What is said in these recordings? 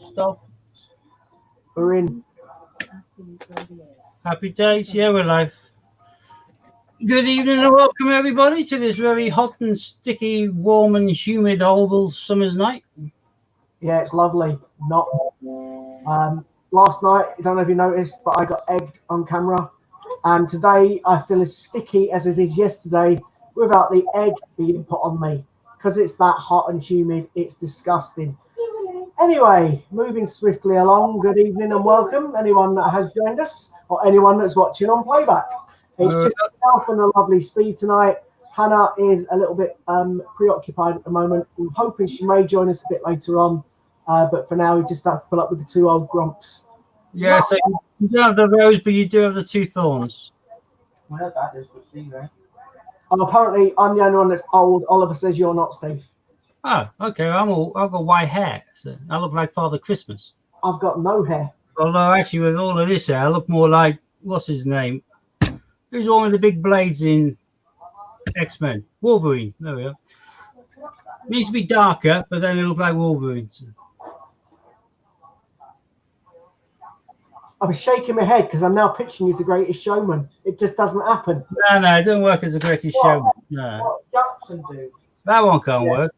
Stop. We're in. Happy days. Yeah, we're live. Good evening and welcome everybody to this very hot and sticky, warm and humid, horrible summer's night. Yeah, it's lovely. Not. Last night, I don't know if you noticed, but I got egged on camera. And today I feel as sticky as it is yesterday without the egg being put on me. Because it's that hot and humid, it's disgusting. Anyway, moving swiftly along, good evening and welcome. Anyone that has joined us or anyone that's watching on playback. It's just myself and the lovely Steve tonight. Hannah is a little bit preoccupied at the moment. I'm hoping she may join us a bit later on. But for now, we just have to pull up with the two old grumps. Yeah, so you don't have the rose, but you do have the two thorns. Well, that is what Steve, eh? And apparently, I'm the only one that's old. Oliver says you're not, Steve. Oh, okay. I've got white hair, so I look like Father Christmas. I've got no hair. Although, actually, with all of this hair, I look more like, what's his name? Who's one with the big blades in X-Men? Wolverine. There we go. Needs to be darker, but then it looks like Wolverine. So. I'm shaking my head because I'm now pitching he's the greatest showman. It just doesn't happen. No, it doesn't work as a greatest showman. No. What Jackson do? That one can't work.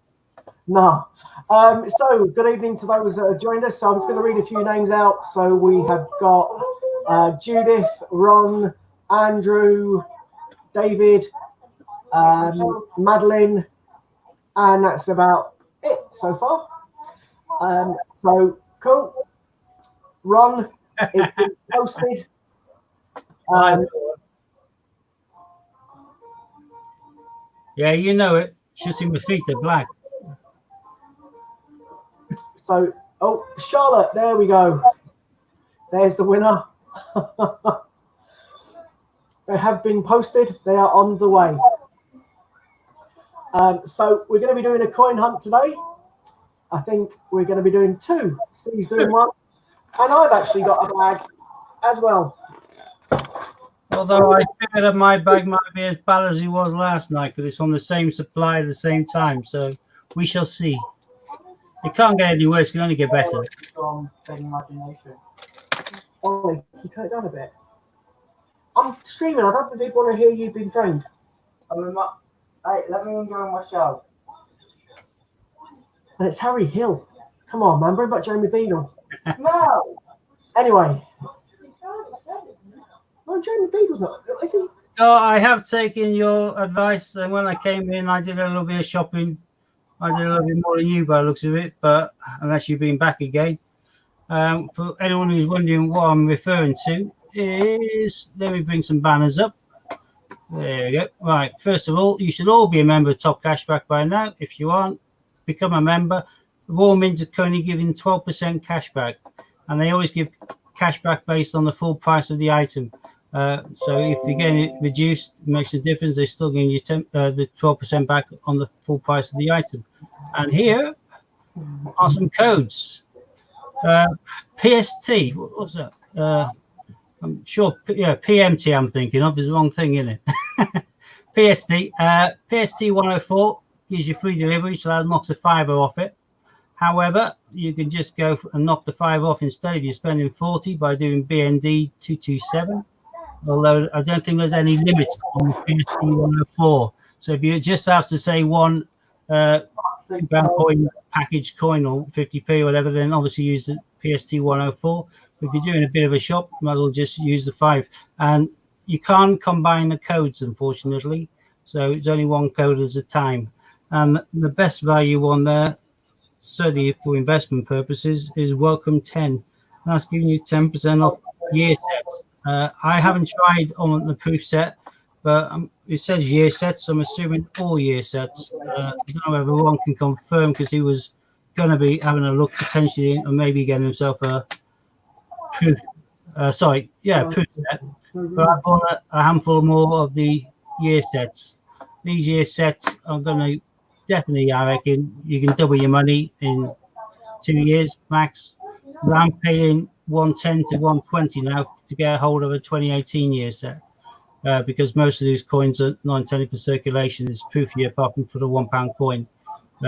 No. So, good evening to those that have joined us. So, I'm just going to read a few names out. So, we have got Judith, Ron, Andrew, David, Madeline, and that's about it so far. So, cool. Ron, it's been posted. Yeah, you know it. Just in my feet, they're black. So, Charlotte, there we go. There's the winner. They have been posted. They are on the way. So, we're going to be doing a coin hunt today. I think we're going to be doing two. Steve's doing one. And I've actually got a bag as well. Although I figured that my bag might be as bad as it was last night because it's on the same supply at the same time. So we shall see. It can't get any worse. It can only get better. Imagination. Ollie, can you turn it down a bit? I'm streaming. I don't think people want to hear you being framed. Hey, let me enjoy my show. And it's Harry Hill. Come on, man. Bring back Jeremy Beadle. No. Anyway. Oh, Jeremy Beadle's not. Is he? No, I have taken your advice. And when I came in, I did a little bit of shopping. I did a little bit more than you by the looks of it. But unless you've been back again. For anyone who's wondering what I'm referring to is, let me bring some banners up. There we go. Right. First of all, you should all be a member of Top Cashback by now. If you aren't, become a member. Raw Mint are currently giving 12% cashback, and they always give cashback based on the full price of the item. So if you're getting it reduced, it makes a difference. They're still giving you the 12% back on the full price of the item. And here are some codes. PST, what was that? I'm sure, yeah, PMT I'm thinking of. There's the wrong thing in it. PST 104 gives you free delivery, so that knocks a fiver off it. However, you can just go and knock the five off instead if you're spending 40 by doing BND 227. Although I don't think there's any limit on the PST 104. So if you just have to say one £2 coin, package coin or 50p or whatever, then obviously use the PST 104. But if you're doing a bit of a shop, you might as well just use the 5. And you can't combine the codes, unfortunately. So it's only one code at a time. And the best value one there, certainly for investment purposes, is Welcome 10. That's giving you 10% off year sets. I haven't tried on the proof set, but it says year sets, so I'm assuming all year sets. I don't know whether Ron can confirm because he was going to be having a look potentially and maybe getting himself a proof. Proof set. But I bought a handful more of the year sets. These year sets are going to definitely, I reckon, you can double your money in 2 years max. I'm paying 110 to 120 now to get a hold of a 2018 year set because most of these coins are not intended for circulation. It's proof year apart from for the £1 coin.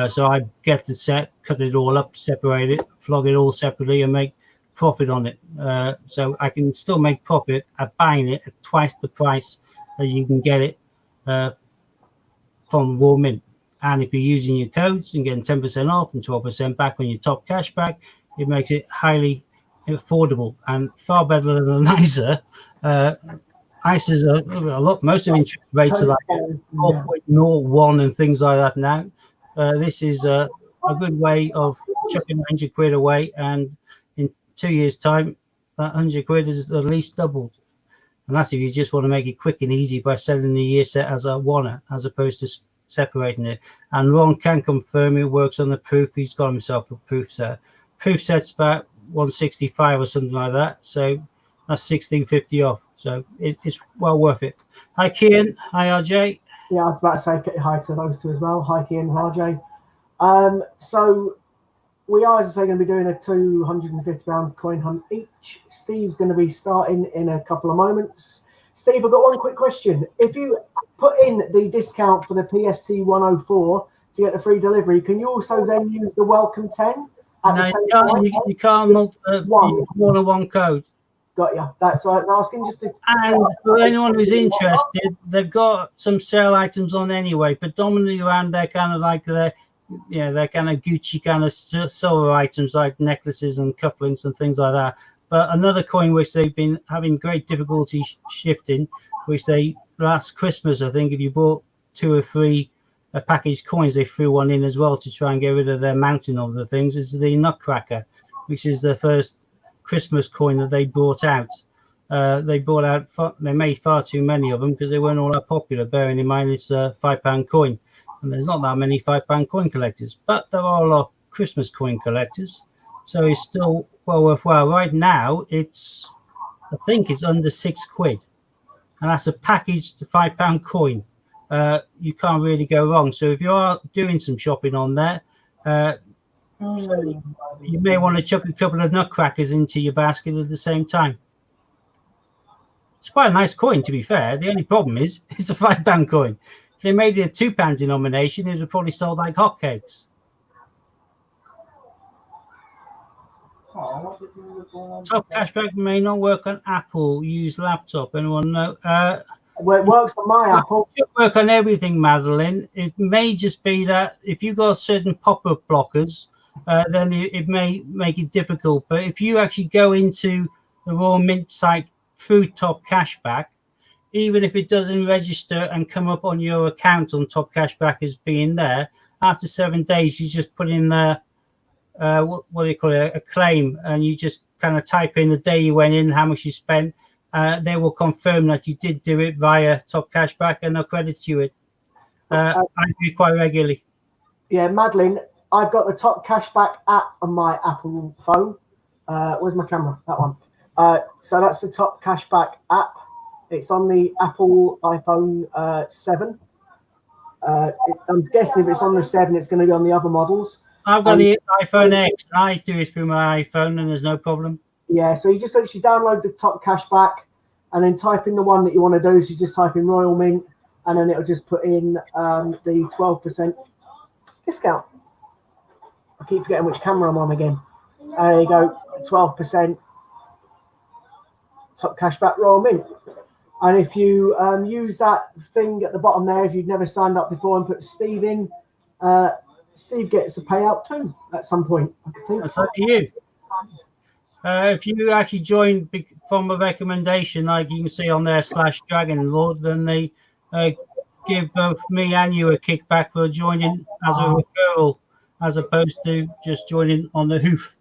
So I get the set, cut it all up, separate it, flog it all separately, and make profit on it. So I can still make profit at buying it at twice the price that you can get it from raw mint. And if you're using your codes and getting 10% off and 12% back on your top cash back, it makes it highly affordable and far better than an ISA. ISAs are a lot, most of interest rates are like 4.01 and things like that now. This is a good way of chucking 100 quid away, and in 2 years' time, that 100 quid is at least doubled. And that's if you just want to make it quick and easy by selling the year set as a one, as opposed to separating it. And Ron can confirm it works on the proof. He's got himself a proof set. Proof set's about 165 or something like that. So that's 1650 off. So it's well worth it. Hi, Kian. Hi, RJ. Yeah, I was about to say hi to those two as well. Hi, Kian and RJ. So we are, as I say, going to be doing a £250 coin hunt each. Steve's going to be starting in a couple of moments. Steve, I've got one quick question. If you put in the discount for the PST 104 to get the free delivery, can you also then use the welcome 10 at the same time? You can't more than one code. Got you. That's what I was asking. Just to, and for anyone who's interested, they've got some sale items on anyway, predominantly around their kind of like their kind of Gucci kind of silver items like necklaces and cufflinks and things like that. But another coin which they've been having great difficulty shifting, which they last Christmas, I think, if you bought 2 or 3 packaged coins, they threw one in as well to try and get rid of their mountain of the things. Is the Nutcracker, which is the first Christmas coin that they brought out. They made far too many of them because they weren't all that popular, bearing in mind it's a £5 coin. And there's not that many £5 coin collectors, but there are a lot of Christmas coin collectors. So it's still well worthwhile. Right now, I think it's under £6, and that's a packaged £5 coin. You can't really go wrong. So if you are doing some shopping on there, you may want to chuck a couple of Nutcrackers into your basket at the same time. It's quite a nice coin, to be fair. The only problem is it's a £5 coin. If they made it a £2 denomination, it would probably sold like hotcakes. Top cashback may not work on Apple. Use laptop. Anyone know? Well, it works on my Apple. It should work on everything, Madeline. It may just be that if you've got certain pop-up blockers, then it may make it difficult. But if you actually go into the Raw Mint site through Top Cashback, even if it doesn't register and come up on your account on Top Cashback as being there, after 7 days, you just put in what do you call it, a claim, and you just kind of type in the day you went in, how much you spent. They will confirm that you did do it via Top Cashback, and they'll credit you it. I do it quite regularly. Yeah, Madeline, I've got the Top Cashback app on my Apple phone. Where's my camera? That one. So that's the Top Cashback app. It's on the Apple iPhone 7. I'm guessing if it's on the 7, it's going to be on the other models. I've got the iPhone X, and I do it through my iPhone, and there's no problem. Yeah, so you just actually download the Top Cashback, and then type in the one that you want to do. So you just type in Royal Mint, and then it'll just put in the 12% discount. I keep forgetting which camera I'm on again. There you go, 12% Top Cashback Royal Mint. And if you use that thing at the bottom there, if you've never signed up before and put Steve in, Steve gets a payout too at some point, I think. That's up to you. If you actually join from a recommendation, like you can see on there /Dragon Lord, then they give both me and you a kickback for joining as a referral, as opposed to just joining on the hoof.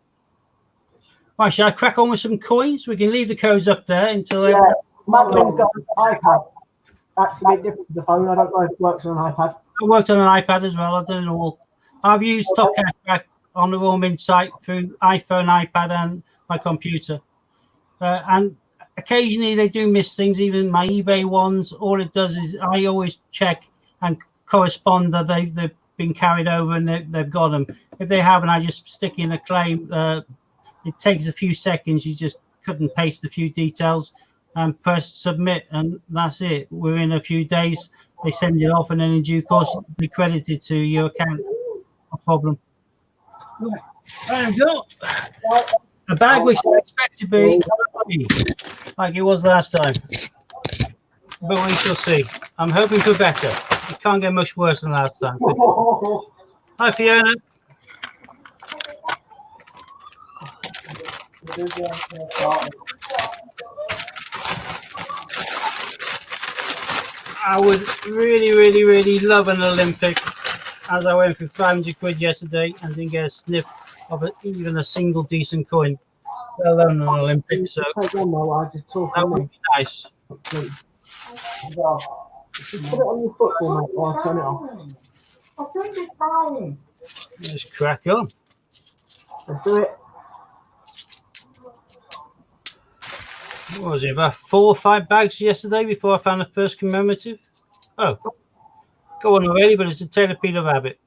Right, shall I crack on with some coins? We can leave the codes up there until yeah. Madeline's got an iPad. That's a bit different to the phone. I don't know if it works on an iPad. I worked on an iPad as well. I've done it all. I've used Top Cashback on the Raw Mint site through iPhone, iPad, and my computer. And occasionally they do miss things, even my eBay ones. All it does is I always check and correspond that they've been carried over and they've got them. If they haven't, I just stick in a claim. It takes a few seconds. You just cut and paste a few details and press submit, and that's it. Within a few days, they send it off, and then in due course, they credit it to your account. No problem. Right. And got a bag which I expect to be like it was last time. But we shall see. I'm hoping for better. It can't get much worse than last time. Hi, Fiona. I would really love an Olympic, as I went for 500 quid yesterday and didn't get a sniff of even a single decent coin, let alone an Olympic. So Take one more while I just talk that on would me. be nice. Just put it on your football, mate, while I turn it off. I think it's fine. Let's crack on. Let's do it. What was it, about 4 or 5 bags yesterday before I found the first commemorative? Oh, go on already, but it's a Taylor Peter Rabbit.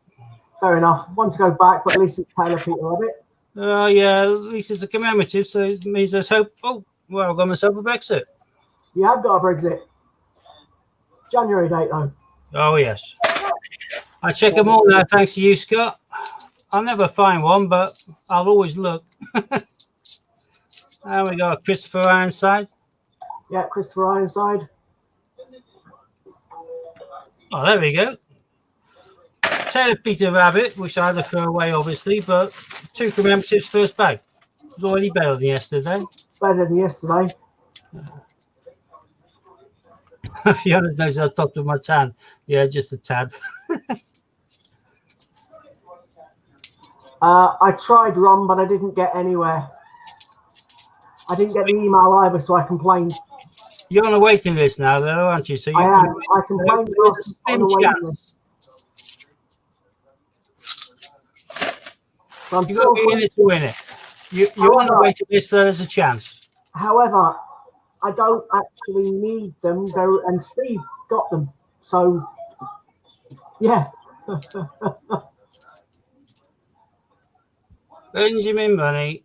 Fair enough. Want to go back, but at least it's Taylor Peter Rabbit. Oh, yeah, at least it's a commemorative, so it means there's hope. Oh, well, I've got myself a Brexit. You have got a Brexit. January date, though. Oh, yes. I check them all now, thanks to you, Scott. I'll never find one, but I'll always look. And we got Christopher Ironside. Yeah, Christopher Ironside. Oh, there we go. Taylor Peter Rabbit, which I had to throw away, obviously, but 2 commemoratives, first bag. It was already better than yesterday. Better than yesterday. Fiona knows I talked with my tan. Yeah, just a tad. I tried Ron, but I didn't get anywhere. I didn't get the email either, so I complained. You're on a waiting list now, though, aren't you? So I am. I complained There's a on the slim waiting chance. list. So I'm You've got to be in it to win it. You're on the waiting list, so there's a chance. However, I don't actually need them, and Steve got them. So, yeah. Benjamin Bunny.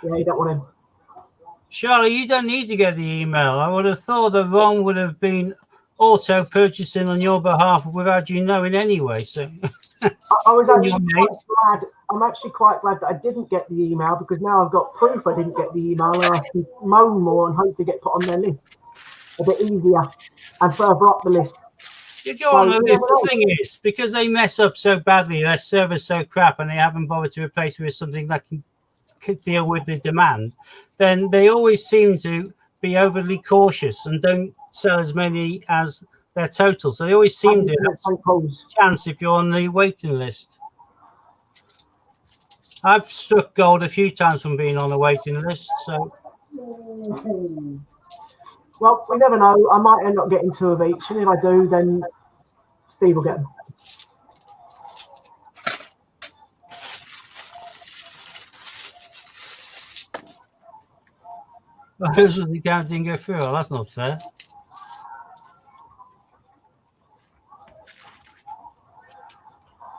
Yeah, you don't want him. Charlie, you don't need to get the email. I would have thought that Ron would have been auto purchasing on your behalf without you knowing anyway. So I was actually quite glad. I'm actually quite glad that I didn't get the email, because now I've got proof I didn't get the email, and I can moan more and hope to get put on their list a bit easier and further up the list. you go on the list. The thing is, because they mess up so badly, their server's so crap, and they haven't bothered to replace it with something that can deal with the demand, then they always seem to be overly cautious and don't sell as many as their total. So they always seem to have a chance if you're on the waiting list. I've struck gold a few times from being on the waiting list. So, well, we never know. I might end up getting 2 of each, and if I do, then Steve will get them. those are the guys didn't go through. Oh, that's not fair.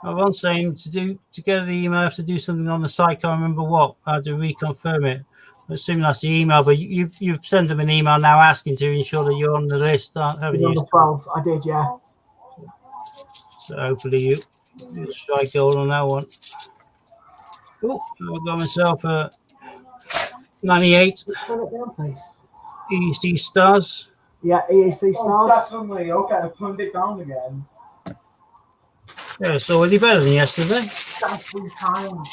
I'm saying to get the email, I have to do something on the site. Can't remember what. I had to reconfirm it. I assume that's the email, but you've sent them an email now asking to ensure that you're on the list, haven't you? On the 12, I did, yeah. So hopefully you strike gold on that one. Oh, I've got myself a 98 Turn it down, please. EC Stars. Yeah, EAC Oh, stars. definitely. Okay, I turned it down again. Yeah, it's already better than yesterday. That's 3 times.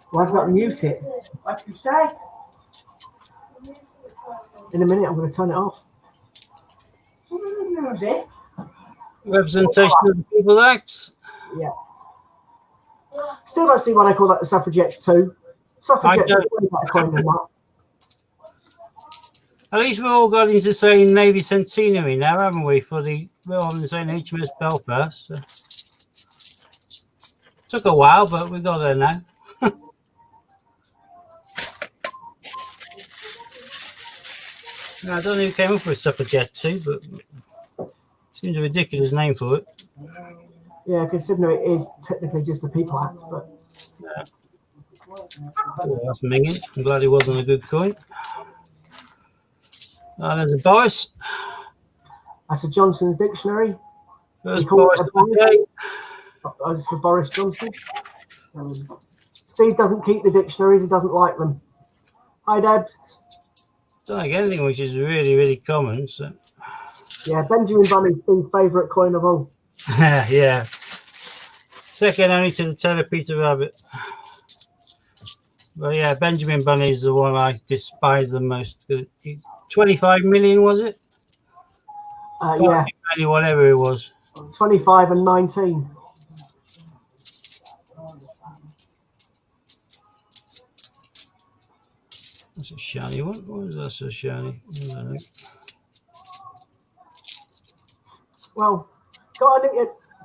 Why have I got to mute it? Like you said. In a minute, I'm going to turn it off. Some of the music. Representation of the People Act. Yeah. Still don't see why they call that the suffragettes too. Suffragettes are way better coin than that. At least we've all got into saying Navy Centenary now, haven't we? We're all saying HMS Belfast. So. Took a while, but we got there now. I don't know who came up with Suffragette too, but seems a ridiculous name for it. Yeah, considering it is technically just a People Act, but Yeah. Oh, that's minging. I'm glad it wasn't a good coin. There's a Boris. that's a Johnson's dictionary. First We call Boris it a of the day. Boris. That's for Boris Johnson. Steve doesn't keep the dictionaries. He doesn't like them. Hi, Debs. Don't like anything which is really, really common. So Yeah, Benjamin Bunny, Steve's favourite coin of all. yeah. Second only to the Taylor Peter Rabbit. But yeah, Benjamin Bunny is the one I despise the most. 25 million, was it? Yeah. Whatever it was. 25 and 19. That's a shiny one. What was that so shiny? I don't know. Well,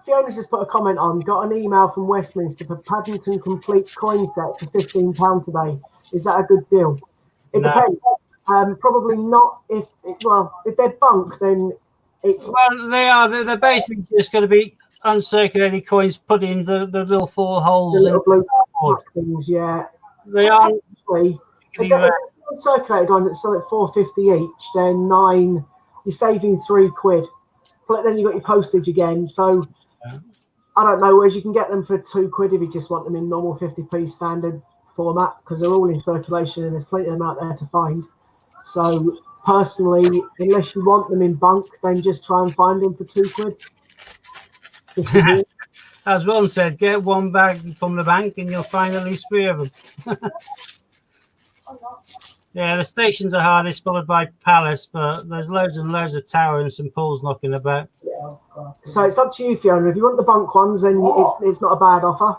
Fiona's just put a comment on. Got an email from Westminster for Paddington Complete coin set for £15 today. Is that a good deal? It depends. Probably not. If they're bunk, then it's. Well, they are. They're basically just going to be uncirculated coins put in the little 4 holes. The little blue things, yeah. They are. If they're uncirculated ones that sell at £4.50 each, then 9. You're saving £3. But then you got your postage again. So I don't know. Whereas you can get them for £2 if you just want them in normal 50p standard format, because they're all in circulation and there's plenty of them out there to find. So personally, unless you want them in bunk, then just try and find them for £2. As Ron said, get one bag from the bank and you'll find at least 3 of them. Yeah, the stations are hardest, followed by Palace, but there's loads and loads of Tower and St Paul's knocking about. So it's up to you, Fiona. If you want the bunk ones, then it's not a bad offer.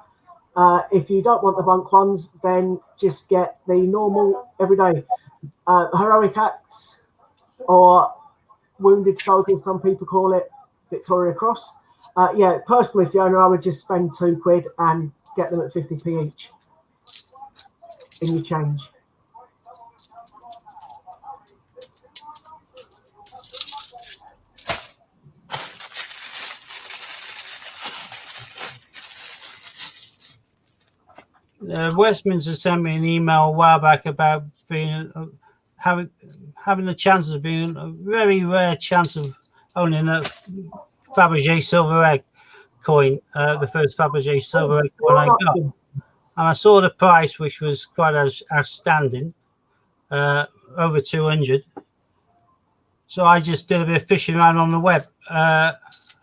If you don't want the bunk ones, then just get the normal everyday heroic acts, or wounded soldiers, some people call it, Victoria Cross. Yeah, personally, Fiona, I would just spend £2 and get them at 50p each in your change. Westminster sent me an email a while back about being having the chances of being a very rare chance of owning a Fabergé silver egg coin, the first Fabergé silver egg coin I got, and I saw the price, which was quite outstanding, over 200. So I just did a bit of fishing around on the web, and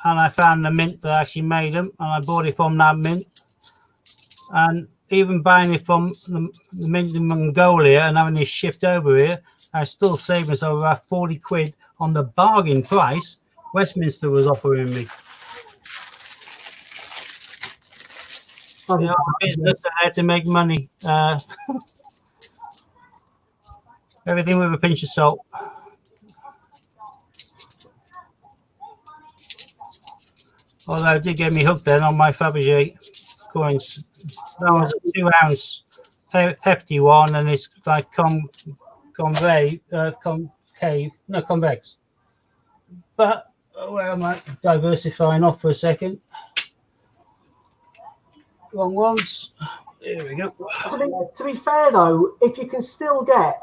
I found the mint that actually made them, and I bought it from that mint. And even buying it from the mint in Mongolia and having it shipped over here, I still saved myself about £40 on the bargain price Westminster was offering me. Business, I had to make money. Everything with a pinch of salt. Although it did get me hooked then on my Fabergé coins. That was a 2 ounce hefty one, and it's like convex. But where am I diversifying off for a second? Wrong ones. There we go. To be fair though, if you can still get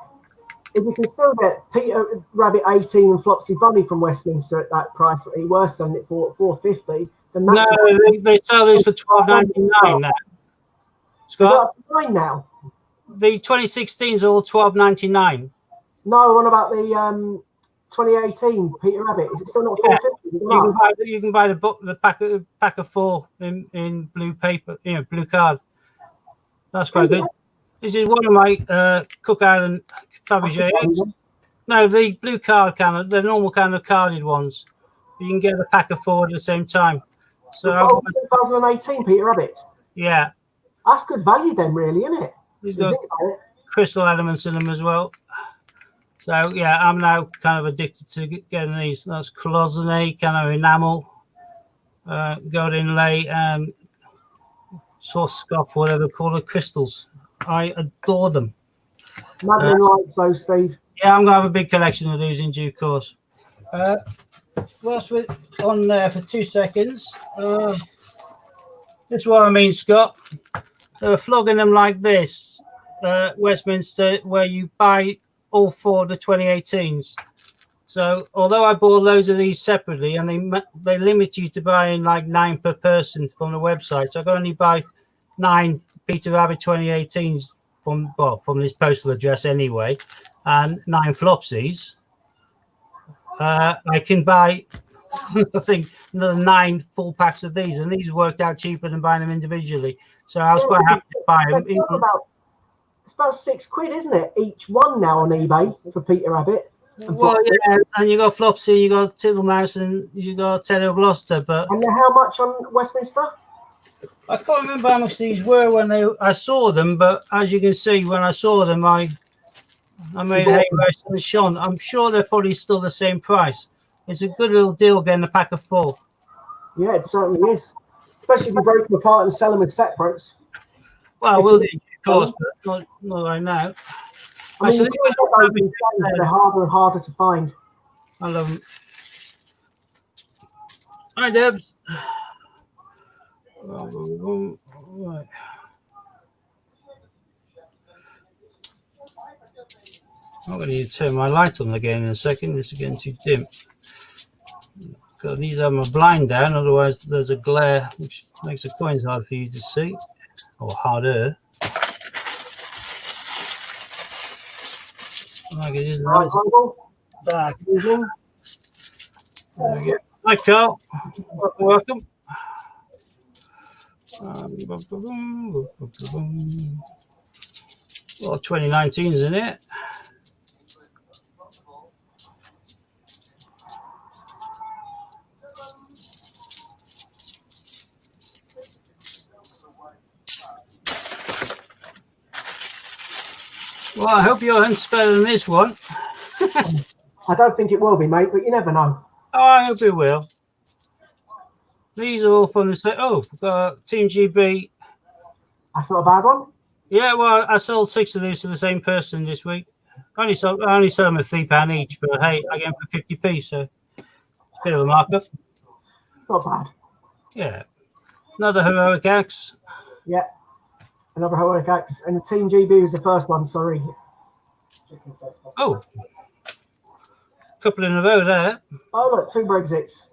Peter Rabbit 18 and Flopsy Bunny from Westminster at that price that he was selling it for at $4.50, then that's they sell these for $12.99 now. Scott, they're up to $9 now. The 2016s are all $12.99. No, what about the 2018 Peter Rabbit? Is it still not $4.50? You can buy the book, the pack of 4 in blue paper, blue card. That's quite good. This is one of my Cook Island Fabergé eggs. No, the blue card the normal kind of carded ones. You can get a pack of 4 at the same time. So 2018 Peter Rabbits. Yeah. That's good value then, really, isn't it? He's got crystal elements in them as well. So, yeah, I'm now kind of addicted to getting these. That's cloisonné, kind of enamel, gold inlay, and Swarovski, whatever they call it, crystals. I adore them. Madeline likes those, Steve. Yeah, I'm going to have a big collection of these in due course. Whilst we're on there for 2 seconds, this is what I mean, Scott. They're flogging them like this, Westminster, where you buy all 4 of the 2018s. So although I bought loads of these separately, and they limit you to buying like 9 per person from the website, so I can only buy 9 Peter Rabbit 2018s from this postal address anyway, and 9 Flopsies, I can buy I think another 9 full packs of these, and these worked out cheaper than buying them individually. So I was quite happy to buy them. It's about £6, isn't it? Each one now on eBay for Peter Rabbit. Well, yeah, and you got Flopsy, you got Tittlemouse, and you got Teddy of Gloucester. But and how much on Westminster? I can't remember how much these were when I saw them, but as you can see, when I saw them, I made hay rice and Sean. I'm sure they're probably still the same price. It's a good little deal getting a pack of 4. Yeah, it certainly is. Especially if you break them apart and sell them as separates. Well, we'll do, of course, but not right now. I mean, they're harder and harder to find. I love them. Hi, Debs. Right. I'm going to need to turn my light on again in a second. This is getting too dim. I need to have my blind down, otherwise there's a glare which makes the coins hard for you to see, or harder. Like it is now. Back. There we go. Hi, Carl. Welcome. Well, 2019's in it. Well, I hope your hunt's better than this one. I don't think it will be, mate, but you never know. Oh, I hope it will. These are all from the same. Oh, Team GB. That's not a bad one. Yeah, well, I sold 6 of these to the same person this week. I only sold them at £3 each, but hey, I get them for 50p, so it's a bit of a markup. It's not bad. Yeah. Another heroic axe. Yeah. Another heroic axe. And the Team GB was the first one, sorry. Oh. Couple in a row there. Oh, look, 2 Brexits.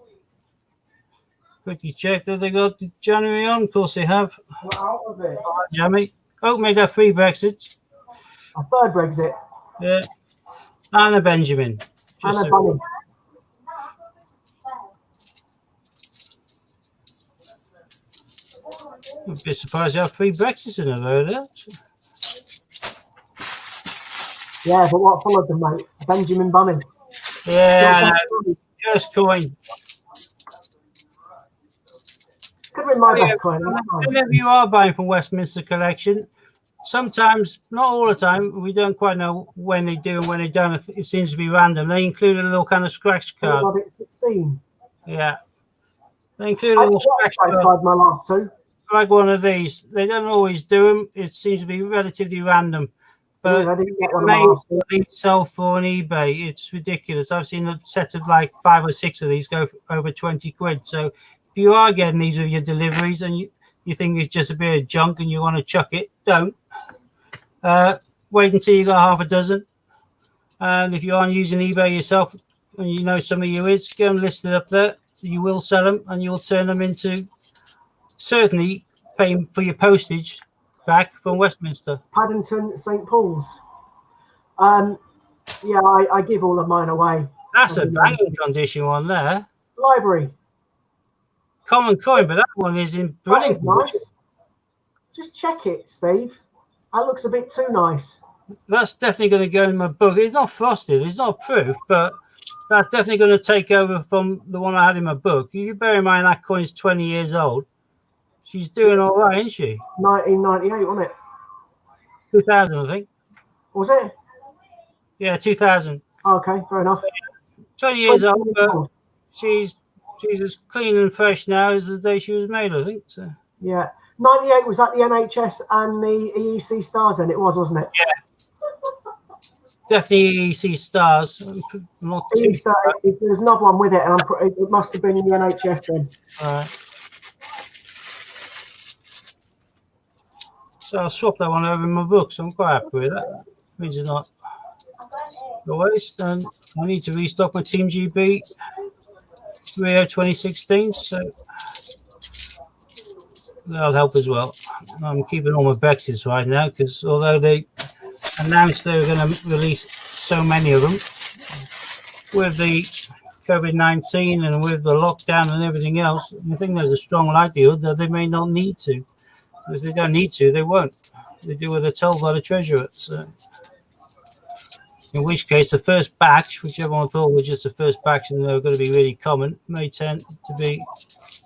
Quickly check that they got the January on. Of course they have. Out of it. Jammy. Oh, made that 3 Brexits. A 3rd Brexit. Yeah. And a Benjamin. And a bunny. I'm a bit surprised you have 3 Brexits in a row there. Yeah, but what followed them, mate? Benjamin Bunny. Yeah, first coin. Could have been my best coin. Whenever you are buying from Westminster Collection, sometimes, not all the time, we don't quite know when they do and when they don't. It seems to be random. They include a little kind of scratch card. 16. Yeah. They include a little scratch card. My last 2. Like one of these. They don't always do them. It seems to be relatively random. But I didn't get one they sell for on eBay. It's ridiculous. I've seen a set of like 5 or 6 of these go for over 20 quid. So if you are getting these with your deliveries and you think it's just a bit of junk and you want to chuck it, don't. Wait until you got half a dozen. And if you aren't using eBay yourself and you know some of you is, go and list it up there. You will sell them and you'll turn them into certainly paying for your postage back from Westminster. Paddington, St. Paul's. Yeah, I give all of mine away. That's a banging condition one there. Library. Common coin, but that one is in brilliant condition. Nice. Just check it, Steve. That looks a bit too nice. That's definitely going to go in my book. It's not frosted. It's not proof, but that's definitely going to take over from the one I had in my book. You bear in mind that coin's 20 years old. She's doing all right, isn't she? 1998, wasn't it? 2000, I think. Was it? Yeah, 2000. Okay, fair enough. 20 years old, but she's as clean and fresh now as the day she was made, I think. So. Yeah. 98 was at the NHS and the EEC Stars then, it was, wasn't it? Yeah. Definitely EEC Stars. There's another one with it, and it must have been in the NHS then. All right. So I'll swap that one over in my book, so I'm quite happy with that. Means it's not a waste. And I need to restock my Team GB Rio 2016. So That'll help as well. I'm keeping all my Brexits right now because although they announced they were going to release so many of them, with the COVID-19 and with the lockdown and everything else, I think there's a strong likelihood that they may not need to. If they don't need to, they won't. They do what they're told by the Treasurer. So, in which case, the first batch, which everyone thought was just the first batch and they were going to be really common, may tend to be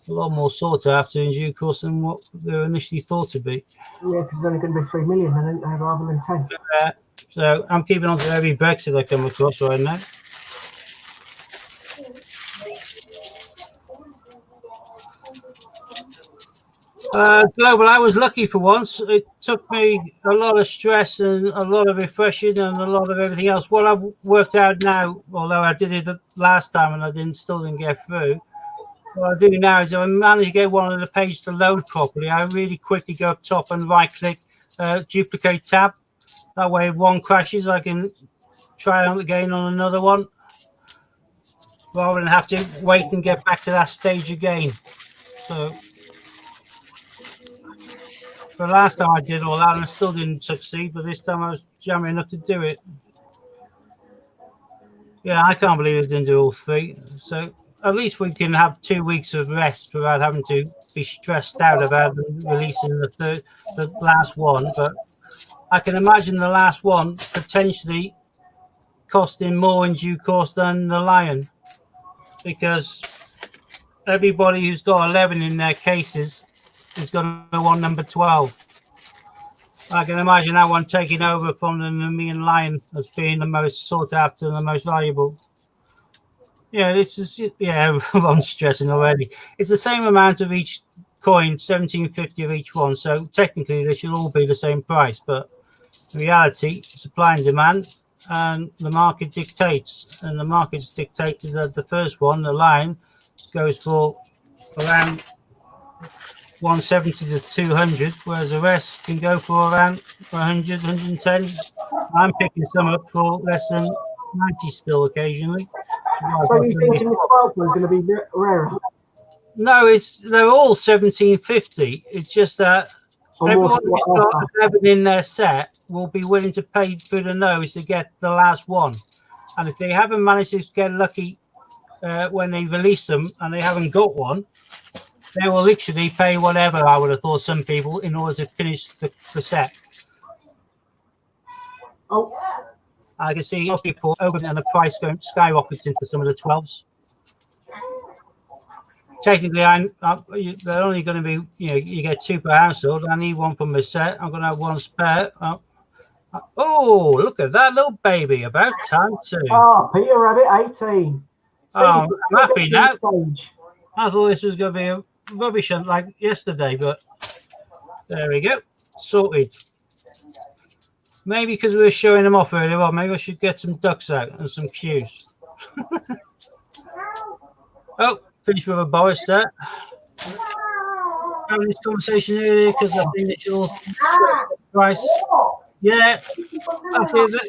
a lot more sought after in due course than what they were initially thought to be. Yeah, because there's only going to be 3 million, then, isn't there, rather than 10. So I'm keeping on to every Brexit I come across right now. Global, I was lucky for once. It took me a lot of stress and a lot of refreshing and a lot of everything else. What I've worked out now, although I did it last time and I still didn't get through, what I do now is if I manage to get one of the pages to load properly, I really quickly go up top and right click duplicate tab. That way if one crashes, I can try out again on another one rather than have to wait and get back to that stage again. So the last time I did all that and I still didn't succeed, but this time I was jamming enough to do it. Yeah, I can't believe it didn't do all three. So at least we can have 2 weeks of rest without having to be stressed out about releasing the last one. But I can imagine the last one potentially costing more in due course than the Lion, because everybody who's got 11 in their cases is going to want number 12. I can imagine that one taking over from the Nemean Lion as being the most sought after and the most valuable. Yeah, this is I'm stressing already. It's the same amount of each coin, 1750 of each one. So technically they should all be the same price, but in reality, supply and demand and the market dictates. And the market's dictated that the first one, the Lion, goes for around 170 to 200, whereas the rest can go for around 100, 110. I'm picking some up for less than 90 still occasionally. So you thinking the 12 one's going to be rarer? No, they're all 1750. It's just that everyone who's got 11 in their set will be willing to pay through the nose to get the last one. And if they haven't managed to get lucky when they release them and they haven't got one, they will literally pay whatever, I would have thought, some people, in order to finish the set. Oh, I can see most people open and the price going skyrockets into some of the 12s. Technically, they're only going to be, you get 2 per household. I need one from the set. I'm going to have one spare. Oh, look at that little baby. About time too. Oh, Peter Rabbit 18. I'm happy now. I thought this was going to be a rubbish hunt like yesterday, but there we go. Sorted. Maybe because we were showing them off earlier on, maybe I should get some ducks out and some cues. Oh, finished with a Boris there. Having this conversation earlier because I think they should all price. Yeah,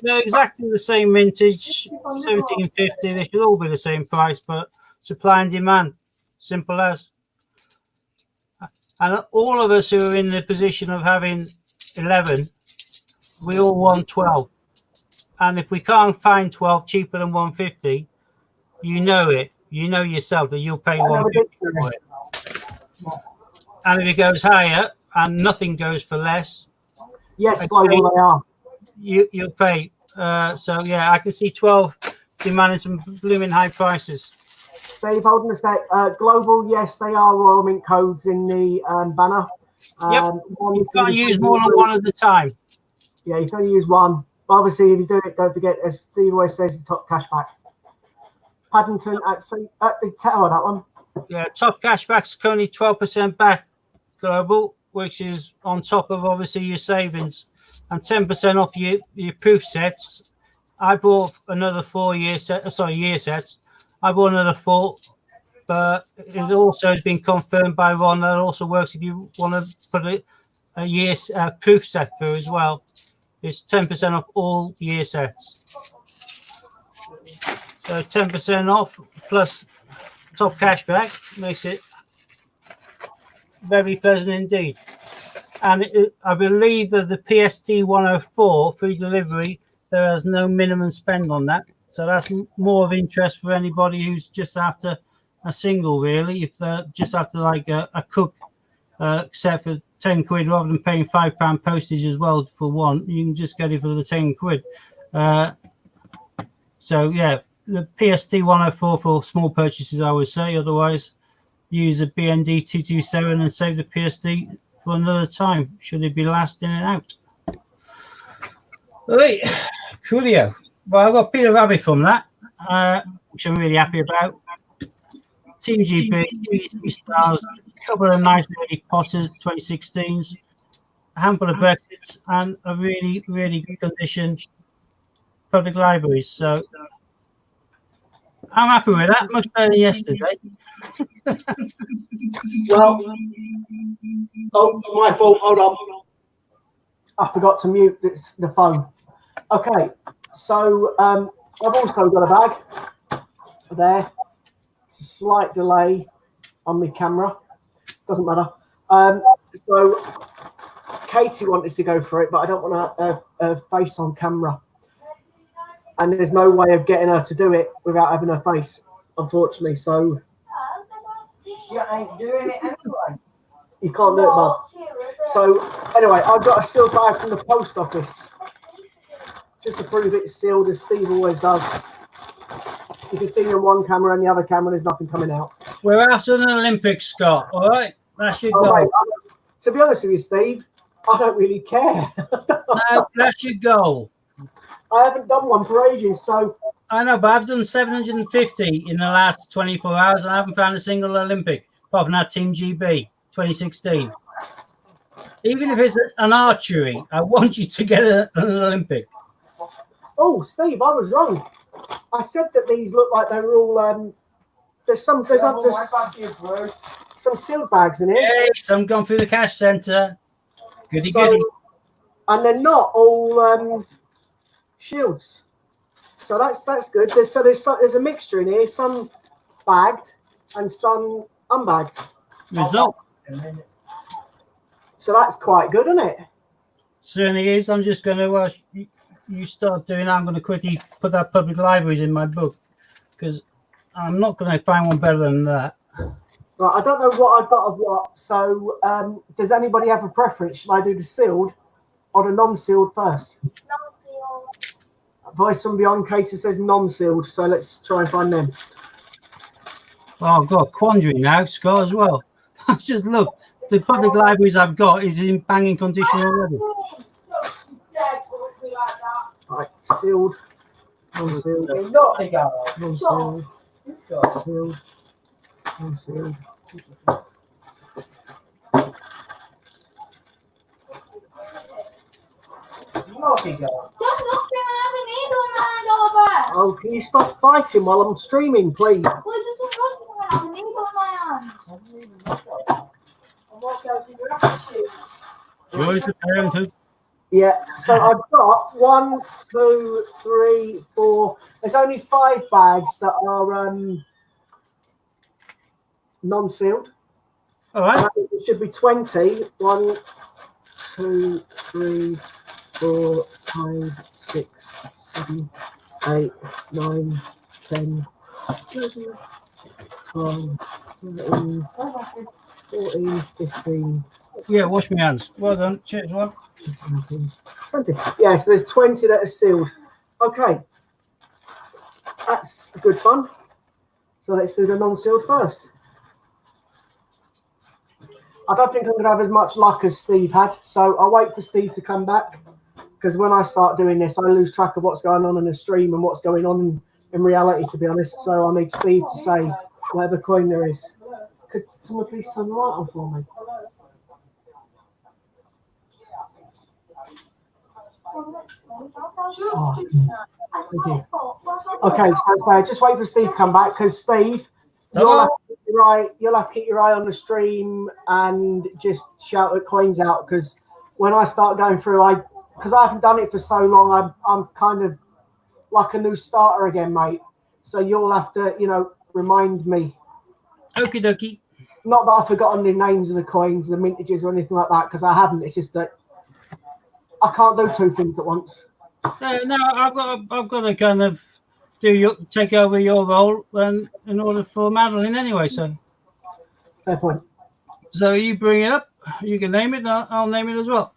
they're exactly the same vintage, 1750. They should all be the same price, but supply and demand, simple as. And all of us who are in the position of having 11, we all want 12. And if we can't find 12 cheaper than 150, you know it. You know yourself that you'll pay 150 for it. And if it goes higher and nothing goes for less, yes, Global, they are. You'll pay. So yeah, I can see 12 demanding some blooming high prices. Steve, holding a sec. Global, yes, they are Royal Mint codes in the banner. Yep. You can't use more than one at a time. Yeah, you can only use one. But obviously, if you do it, don't forget, as Steve always says, the top cashback. Paddington at the tower, that one. Yeah, top cashback's currently 12% back, Global, which is on top of obviously your savings, and 10% off your proof sets. I bought another year sets. I bought another 4, but it also has been confirmed by Ron that it also works if you want to put a year's proof set through as well. It's 10% off all year sets. So 10% off plus top cashback makes it very pleasant indeed. And I believe that the PST 104 free delivery, there is no minimum spend on that. So that's more of interest for anybody who's just after a single, really. If they're just after like a cook set for 10 quid rather than paying £5 postage as well for one, you can just get it for the 10 quid. So yeah, the PST 104 for small purchases, I would say. Otherwise, use the BND 227 and save the PST for another time, should it be last in and out. Right, coolio. Well, I've got Peter Rabbit from that, which I'm really happy about. Team GB, 3 stars, a couple of nice Lady Potters 2016s, a handful of Brexits, and a really, really good condition public libraries. So I'm happy with that, much better than yesterday. Well, oh, my fault. Hold on. I forgot to mute the phone. Okay, so I've also got a bag there. It's a slight delay on my camera. Doesn't matter. So Katie wanted to go for it, but I don't want her face on camera. And there's no way of getting her to do it without having her face, unfortunately. So She ain't doing it anyway. you can't do it, Bob. So anyway, I've got a sealed bag from the post office, just to prove it's sealed, as Steve always does. You can see on one camera and the other camera, there's nothing coming out. We're after an Olympics, Scott. All right, that's your goal. Mate, to be honest with you, Steve, I don't really care. No, that's your goal. I haven't done one for ages, so I know, but I've done 750 in the last 24 hours, and I haven't found a single Olympic apart from that Team GB 2016. Even if it's an archery, I want you to get an Olympic. oh, Steve, I was wrong. I said that these look like they were all. There's some sealed bags in here. Hey, some gone through the cash centre. Goody So- goody. And they're not all shields, so that's good. There's a mixture in here, some bagged and some unbagged. Result So that's quite good, isn't it? certainly is. I'm just going to, you start doing that, I'm going to quickly put that public libraries in my book because I'm not going to find one better than that. Right, I don't know what I've got of what. So does anybody have a preference? Should I do the sealed or the non-sealed first? Voice from Beyond, Katie says non-sealed, so let's try and find them. Oh, I've got a quandary now, Scott, as well. Just look, the public libraries I've got is in banging condition already. Right, sealed, non-sealed, Naughty girl. non-sealed, sealed, non-sealed. Naughty girl. Oh, can you stop fighting while I'm streaming, please? Joys of parenthood. Yeah, so I've got 1, 2, 3, 4. There's only 5 bags that are non-sealed. All right. It should be 20. 1, 2, 3, 4, 5, 6, 7, 8, 9, 10, 11, 12, 13, 14, 15. Yeah, wash my hands. Well done. Cheers, one. 20. Yeah, so there's 20 that are sealed. Okay. That's good fun. So let's do the non-sealed first. I don't think I'm going to have as much luck as Steve had, so I'll wait for Steve to come back, because when I start doing this, I lose track of what's going on in the stream and what's going on in reality, to be honest. So I need Steve to say whatever coin there is. Could someone please turn the light on for me? Oh, thank you. Okay, so just wait for Steve to come back, because Steve, you'll have to keep your eye on the stream and just shout at coins out, because when I start going through, because I haven't done it for so long, I'm kind of like a new starter again, mate. So you'll have to, remind me. Okie dokie. Not that I've forgotten the names of the coins, the mintages, or anything like that, because I haven't. It's just that I can't do two things at once. No, I've got to kind of take over your role in order for Madeline anyway. So Fair point. you bring it up, you can name it, and I'll name it as well.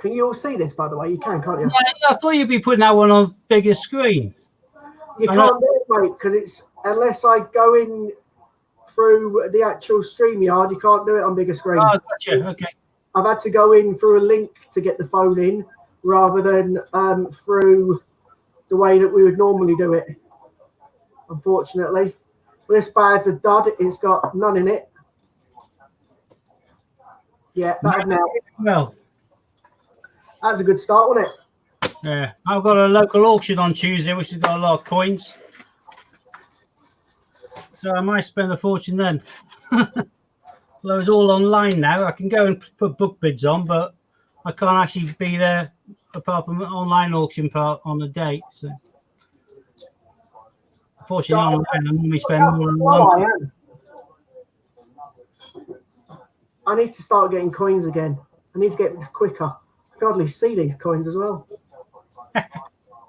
Can you all see this, by the way? You can, can't you? Yeah, I thought you'd be putting that one on bigger screen. You I know. can't do it, mate, because it's unless I go in through the actual StreamYard, you can't do it on bigger screen. Oh, gotcha. Okay. I've had to go in through a link to get the phone in, rather than through the way that we would normally do it. Unfortunately, this bad's a dud. It's got none in it. Yeah, that now. Well, That's a good start, wasn't it? yeah, I've got a local auction on Tuesday, which has got a lot of coins. So I might spend a fortune then. Well, it's all online now. I can go and put book bids on, but I can't actually be there apart from the online auction part on the date. So, unfortunately, online, I normally spend more than Oh, one. I am. I need to start getting coins again. I need to get this quicker. I can hardly see these coins as well.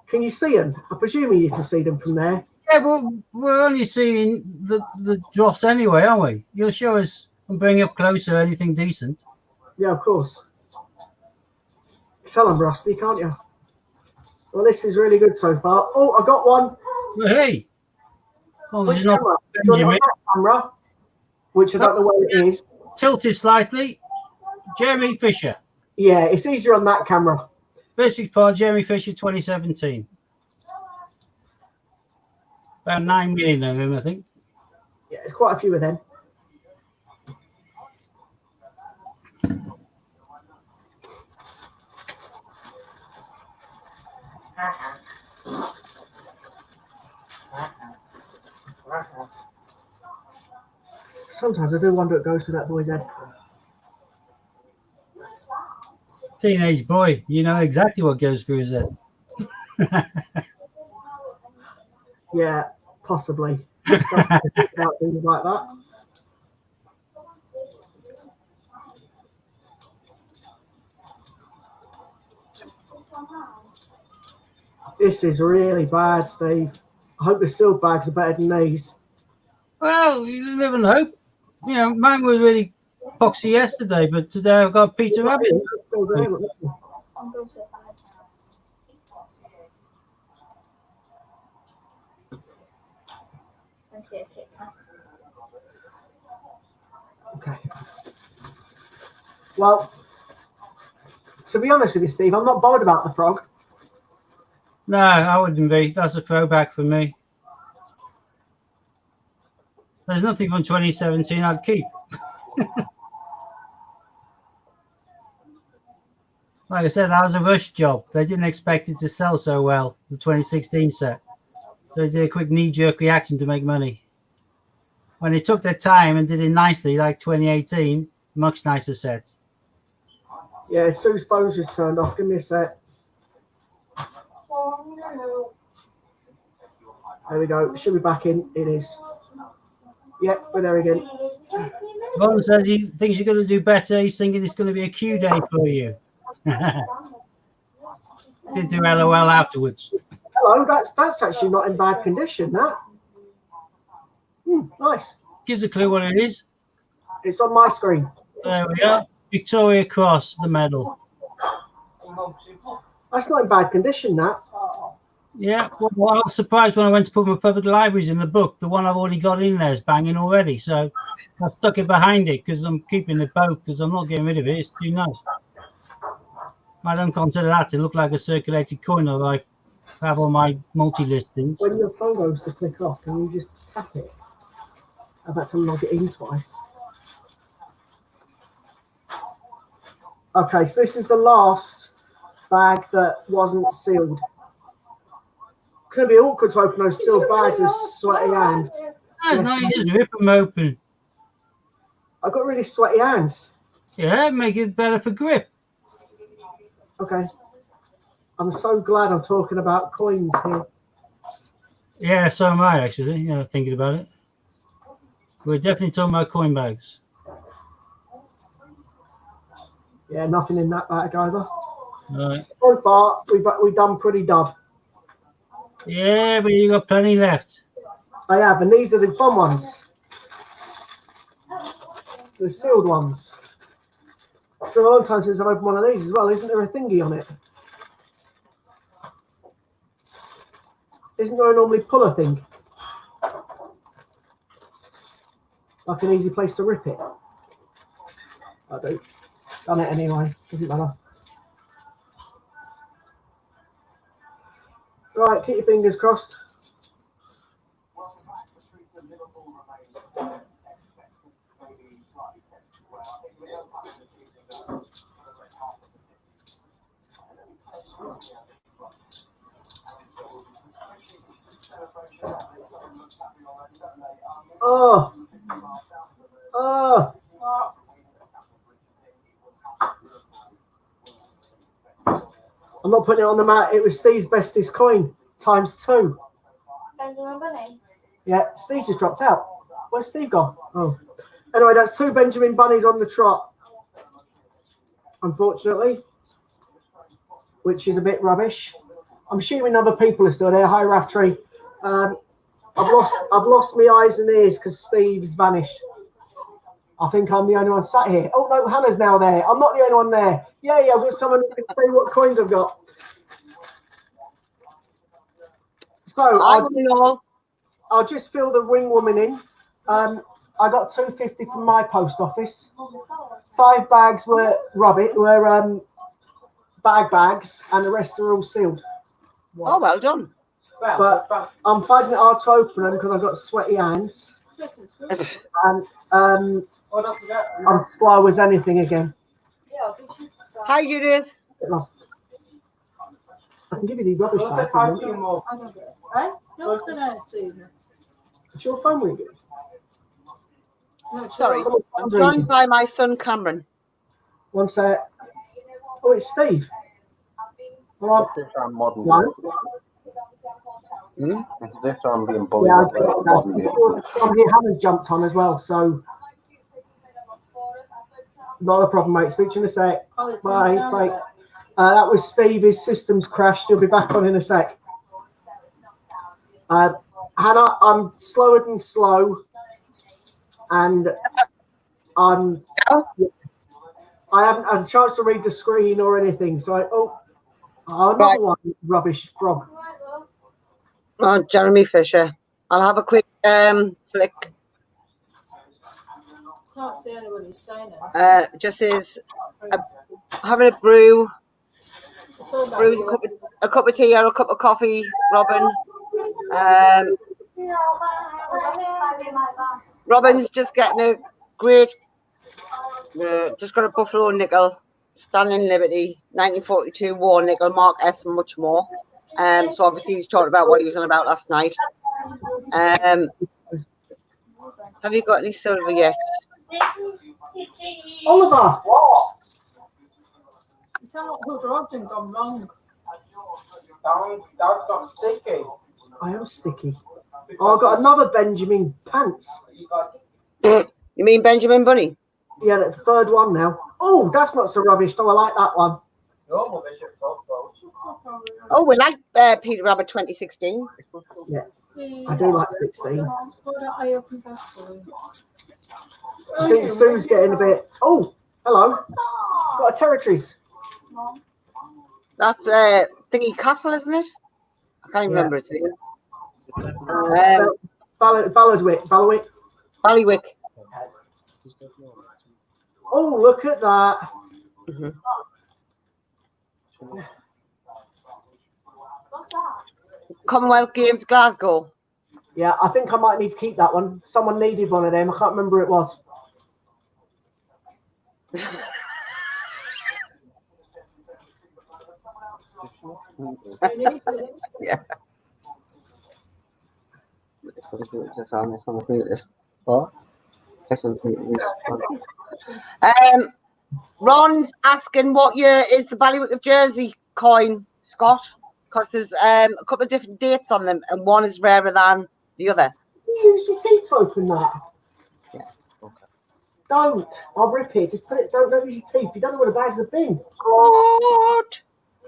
Can you see them? I presume you can see them from there. Yeah, but we're only seeing the dross anyway, aren't we? You'll show us and bring up closer anything decent. Yeah, of course. Tell them, Rusty, can't you? Well, this is really good so far. Oh, I got one. Well, hey, well, Which there's not camera? Do you want Benjamin. that camera? Which I don't know where it is. Tilted slightly. Jeremy Fisher. Yeah, it's easier on that camera. Basic part, Jeremy Fisher 2017. About 9 million of him, I think. Yeah, it's quite a few of them. Sometimes I do wonder what goes through that boy's head. Teenage boy, you know exactly what goes through his head. Yeah, possibly. About things like that. This is really bad, Steve. I hope the sealed bags are better than these. Well, you live and hope. You know, mine was really poxy yesterday, but today I've got Peter Rabbit. Okay. Well, to be honest with you, Steve, I'm not bothered about the frog. No, I wouldn't be. That's a throwback for me. There's nothing from 2017 I'd keep. Like I said, that was a rush job. They didn't expect it to sell so well, the 2016 set. So they did a quick knee-jerk reaction to make money. When they took their time and did it nicely, like 2018, much nicer sets. Yeah, Sue's phone's just turned off. Give me a sec. There we go. It should be back in. It is. Yep, we're there again. Ron says he thinks you're going to do better. He's thinking it's going to be a Q day for you. Did do LOL afterwards. Hello, that's actually not in bad condition, that. Nice. Gives a clue what it is. It's on my screen. There we are. Victoria Cross, the medal. That's not in bad condition, that. Yeah, well, I was surprised when I went to put my public libraries in the book. The one I've already got in there is banging already. So I stuck it behind it because I'm keeping it both because I'm not getting rid of it. It's too nice. I don't consider that to look like a circulated coin or I have on my multi-listings. When your phone goes to click off, can you just tap it? I've had to log it in twice. Okay, so this is the last bag that wasn't sealed. It's going to be awkward to open those sealed bags with sweaty hands. That's nice. You just rip them open. I've got really sweaty hands. Yeah, make it better for grip. Okay. I'm so glad I'm talking about coins here. Yeah, so am I actually. You know, thinking about it, we're definitely talking about coin bags. Yeah, nothing in that bag either. Right. So far, we've done pretty dud. Yeah, but you got plenty left. I have, and these are the fun ones. The sealed ones. It's been a long time since I've opened one of these as well. Isn't there a thingy on it? Isn't there a normally puller thing? Like an easy place to rip it. I do. Done it anyway. Doesn't matter. Right, keep your fingers crossed. Oh. Oh. I'm not putting it on the mat. It was Steve's bestest coin times 2. Benjamin Bunny. Yeah, Steve just dropped out. Where's Steve gone? Oh. Anyway, that's 2 Benjamin Bunnies on the trot. Unfortunately. Which is a bit rubbish. I'm assuming other people are still there. Hi, Raftree. I've lost my eyes and ears because Steve's vanished. I think I'm the only one sat here. Oh no, Hannah's now there. I'm not the only one there. Yeah, I've got someone who can say what coins I've got. So I'll just fill the wing woman in. I got 250 from my post office. 5 bags were bags, and the rest are all sealed. Oh, well done. But I'm finding it hard to open them because I've got sweaty hands. And I'm slow as anything again. Hi, Judith. I can give you these rubbish bags. If you want. I don't get it. Right? No, sit down, Susan. It's your phone ringing. Sorry, I'm joined by my son Cameron. One sec. Oh, it's Steve. Well, This I'm modern. no. It's this I'm being bullied. Yeah, somebody Hannah's jumped on as well, so not a problem, mate. Speak to you in a sec. Oh, it's Bye. down Bye. there. That was Steve. His system's crashed. He'll be back on in a sec. Hannah, I'm slower than slow, and I haven't had a chance to read the screen or anything. So another Right. one, rubbish frog. Oh, Jeremy Fisher. I'll have a quick flick. Can't see anyone who's saying it. Just is having a brew, It's all about brew you. a cup of tea or a cup of coffee, Robin. Robin's just getting a great, just got a Buffalo nickel, Standing Liberty, 1942 war nickel, Mark S, and much more. So obviously he's talking about what he was on about last night. Have you got any silver yet? Oliver. You sound like Hooker Ogden gone wrong. That's not sticky. I am sticky. Oh, I've got another Benjamin pants. You mean Benjamin Bunny? Yeah, the 3rd one now. Oh, that's not so rubbish, though. I like that one. Your rubbish at football. Oh, we like Peter Rabbit 2016. I do like 16. What I opened that for? I think Sue's getting a bit. Oh, hello. Got a territories. That's Thingy Castle, isn't it? I can't even remember its name. Ballywick. Ballywick. Oh, look at that. Commonwealth Games Glasgow. Yeah, I think I might need to keep that one. Someone needed one of them. I can't remember who it was. Yeah. Ron's asking what year is the Ballywick of Jersey coin, Scott? because there's a couple of different dates on them, and one is rarer than the other. You use your teeth to open that. Yeah. Okay. Don't. I'll rip it. Just put it. Don't use your teeth. You don't know where the bags have been.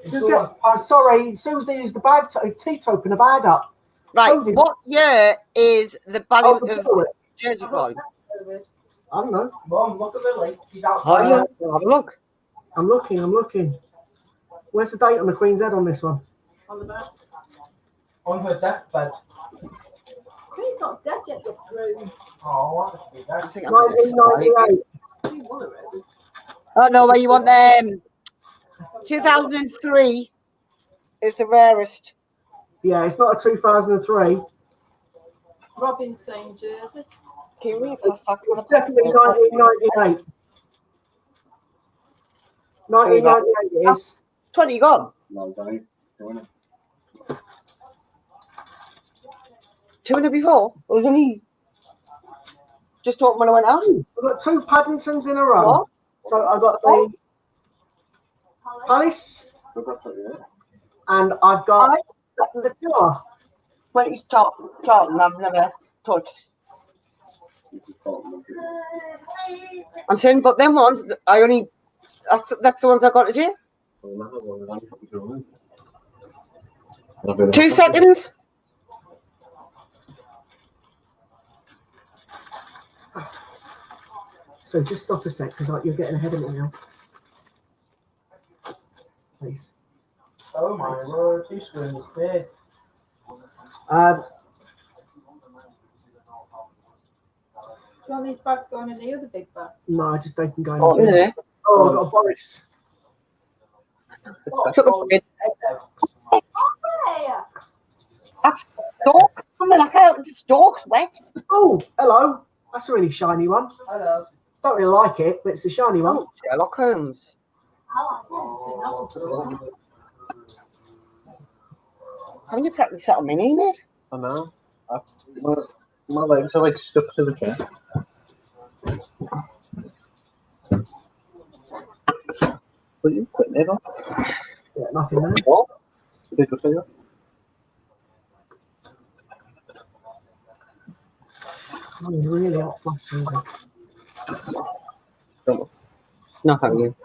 Good. Sorry, Susie used the bag teeth to open the bag up. Right. COVID. What year is the value Oh, of before it. Jersey coin? I don't know. Mum, look at Lily. She's Oh, outside. yeah. We'll have a look. I'm looking. Where's the date on the Queen's Head on this one? On the back. On her deathbed. Queen's not dead yet, the groom. Oh, honestly, I that's think I'm gonna say- 1998. Queen won already. Oh no, where you want them? 2003 is the rarest. Yeah, it's not a 2003. Robin St. Jersey. Can you read past that? It's definitely 1998. 1998 it is. 20 gone. 200 before? It was only just talking when I went out. I've got two Paddingtons in a row. What? So I've got the Palace and I've got the Tower. 20 Charlton, I've never touched. I'm saying, but them ones, I only, that's the ones I got to do. 2 seconds. So just stop a sec because you're getting ahead of me now. Please. Oh my word, this screen is big. Um, Do you want these bags going in the other big bag? no, I just don't think I Oh, know. yeah. Oh, I've got a Boris. Took a bit. Hey! That's stork. I'm like, the stork's wet. Oh, hello. That's a really shiny one. Hello. Don't really like it, but it's a shiny one. Oh, Sherlock Holmes. Haven't you practiced that on my name, mate? I know. My legs are like stuck to the chair. Will you quit it off? Yeah, nothing there. What? Did you say that? Oh, it's really hot flush, Susie. No, thank you.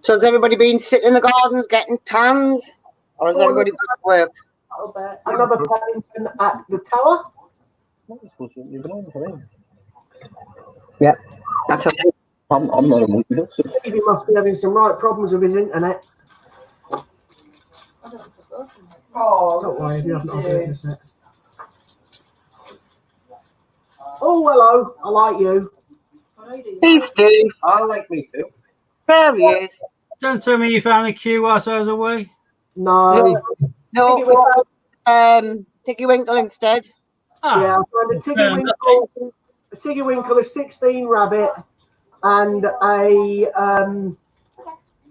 So has everybody been sitting in the gardens getting tans? Or has everybody been at work? A little bit. Another Paddington at the Tower. You've been on for him. Yeah. That's okay. I'm not a monkey. Stevie must be having some right problems with his internet. I don't know if it's working. Oh, Don't worry, if you haven't, I'll do it in yeah. a sec. Oh, hello. I like you. I know you do. Hey, Steve. I like me too. There he is. Don't tell me you found the queue whilst I was away. No. No, Tiggy Winkle. Tiggy Winkle instead. Ah, Yeah, I found a Tiggy Winkle. A Tiggy Winkle, a 16 rabbit, and a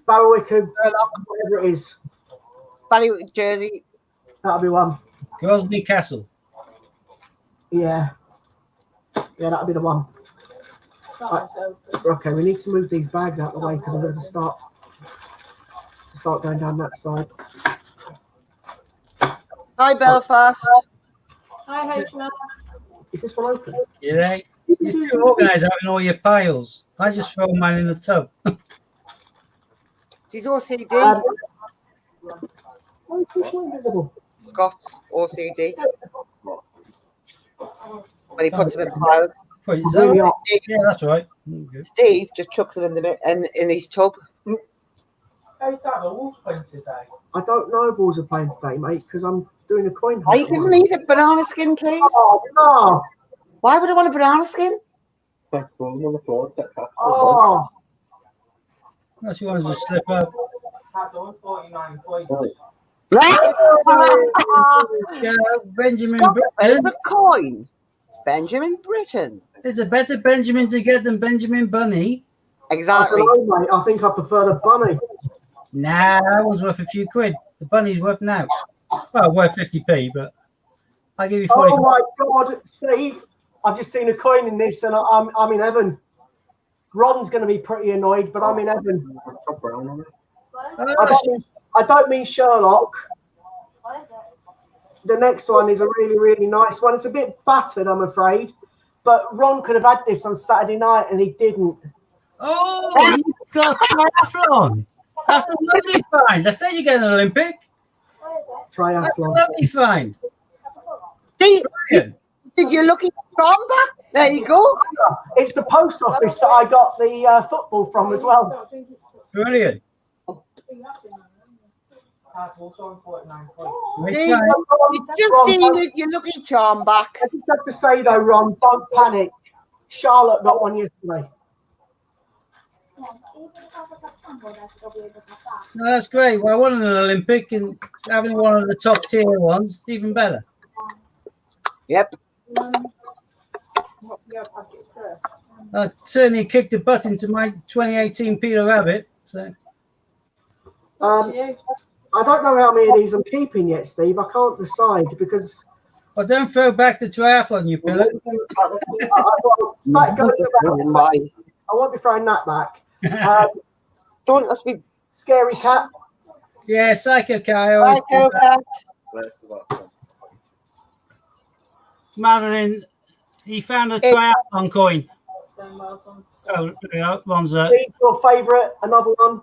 Barrowick, whatever it is. Ballywick Jersey. That'll be one. Grosveney Castle. Yeah. Yeah, that'll be the one. That one's open. Okay, we need to move these bags out of the way because I'm going to start going down that side. Hi, Belfast. Hi, H&M. Is this one open? You know, you're too organised having all your piles. I just throw mine in the tub. She's OCD. Oh, it's push invisible. Scott's OCD. When he puts them in piles. Put it Really down. hot. Yeah, that's right. Good. Steve just chucks them in his tub. Hey, Dad, the Wolves playing today. I don't know if Bulls are playing today, mate, because I'm doing a coin Are you hunt. giving me the banana skin, please? Oh, no. Why would I want a banana skin? Like rolling on the floor. It's like Oh, Unless you want to just slip up. Had done 49 points. Benjamin Scott's Britton. favourite coin. Benjamin Britten. There's a better Benjamin to get than Benjamin Bunny. I Exactly. don't know, mate. I think I prefer the bunny. Nah, that one's worth a few quid. The Bunny's worth now. Well, worth 50p, but I'll give you 40. Oh my God, Steve! I've just seen a coin in this, and I'm in heaven. Ron's going to be pretty annoyed, but I'm in heaven. Got brown on it. I don't mean Sherlock. The next one is a really, really nice one. It's a bit battered, I'm afraid. But Ron could have had this on Saturday night and he didn't. Oh, you got triathlon. That's a lovely find. I said you get an Olympic. That's a Triathlon. lovely find. See, Brilliant. did you look at Tom back? There you go. It's the post office that I got the football from as well. Brilliant. Also on 49 points. See, Right. you just needed your lucky charm back. I just have to say though, Ron, don't panic. Charlotte got one yesterday. No, that's great. Well, I won an Olympic and having one of the top tier ones, even better. Yep. I certainly kicked the butt into my 2018 Peter Rabbit. So I don't know how many of these I'm keeping yet, Steve. I can't decide because well, don't throw back the triathlon, you pillow. that goes about, I won't be throwing that back. Don't let's be Scary Cat. Yeah, Psycho Cat. I always psycho cat. Madeline, he found a triathlon coin. Oh, yeah, one's a, Steve, your favourite? Another one?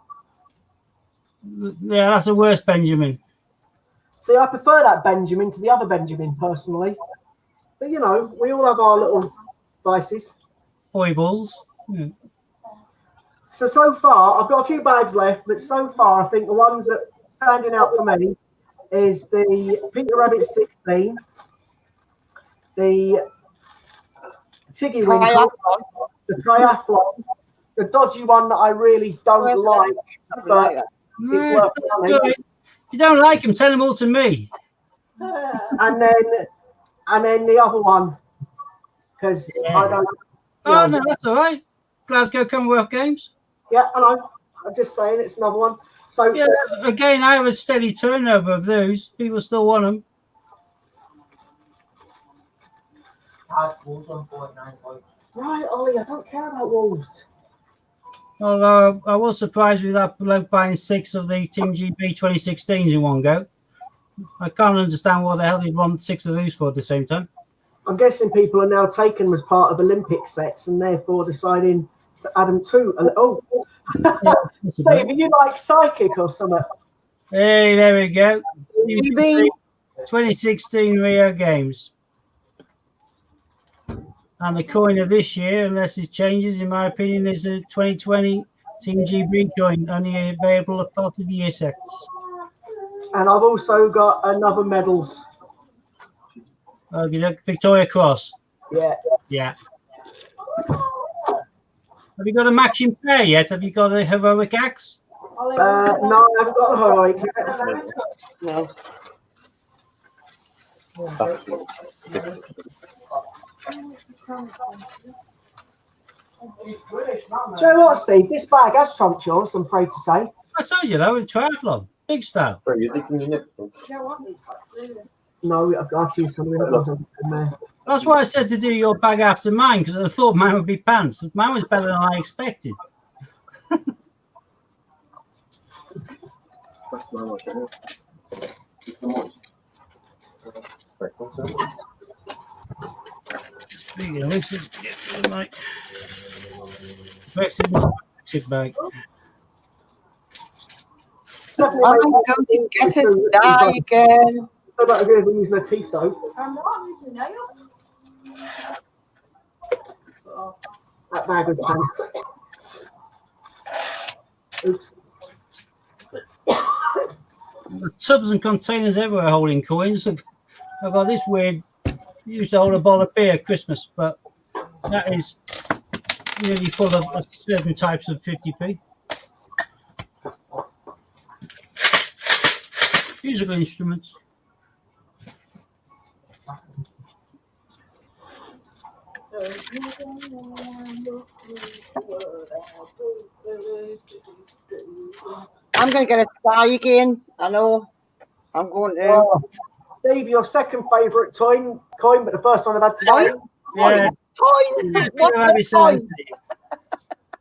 yeah, that's a worse Benjamin. See, I prefer that Benjamin to the other Benjamin personally. But you know, we all have our little vices. Foibles. Yeah. So far, I've got a few bags left, but so far, I think the ones that are standing out for me is the Peter Rabbit 16, the Tiggy Winkle, the Triathlon, the dodgy one that I really don't like, but it's Yeah, worth money. good. If you don't like him, send them all to me. And then the other one, because I don't. Oh, no, that's all right. Glasgow Commonwealth Games. Yeah, I know. I'm just saying it's another one. So Yeah, again, I have a steady turnover of those. People still want them. Also on 49 points. right, Ollie, I don't care about Wolves. Although I was surprised with that bloke buying 6 of the Team GB 2016s in one go. I can't understand what the hell he'd want 6 of those for at the same time. I'm guessing people are now taken them as part of Olympic sets and therefore deciding to add them to. Oh, That's a Steve, bit. are you like psychic or something? Hey, there we go. GB. 2016 Rio Games. And the coin of this year, unless it changes, in my opinion, is a 2020 Team GB coin, only available as part of the year sets. And I've also got another medals. Okay, look, Victoria Cross. Yeah. Yeah. Have you got a matching pair yet? Have you got a heroic axe? No, I haven't got the heroic yet. No. Do you know what, Steve? This bag has trumped yours, I'm afraid to say. I told you though, a triathlon, big style. No, I've got a few some of the other ones in there. That's why I said to do your bag after mine, because I thought mine would be pants. Mine was better than I expected. Speaking of which, let's get to the mic. Brexit bag. I'm going to get it die again. So about agree with using their teeth though. I'm not using nails. That bag of pants. Oops. Tubs and containers everywhere holding coins. I've got this weird, used to hold a bottle of beer at Christmas, but that is nearly full of certain types of 50p. Musical instruments. I'm going to get a sky again. I know. I'm going to. Oh, Steve, your second favourite coin, but the first one I've had today. Yeah. Coin. Yeah, What Peter Rabbit the coin? 17.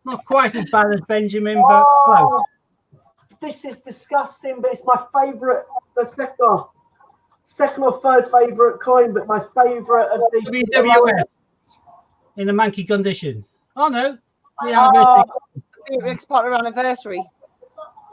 Not quite as bad as Benjamin, but close. this is disgusting, but it's my favourite. The second or third favourite coin, but my favourite of the WWF in a manky condition. Oh no, the Oh, anniversary. Beatrix Potter anniversary.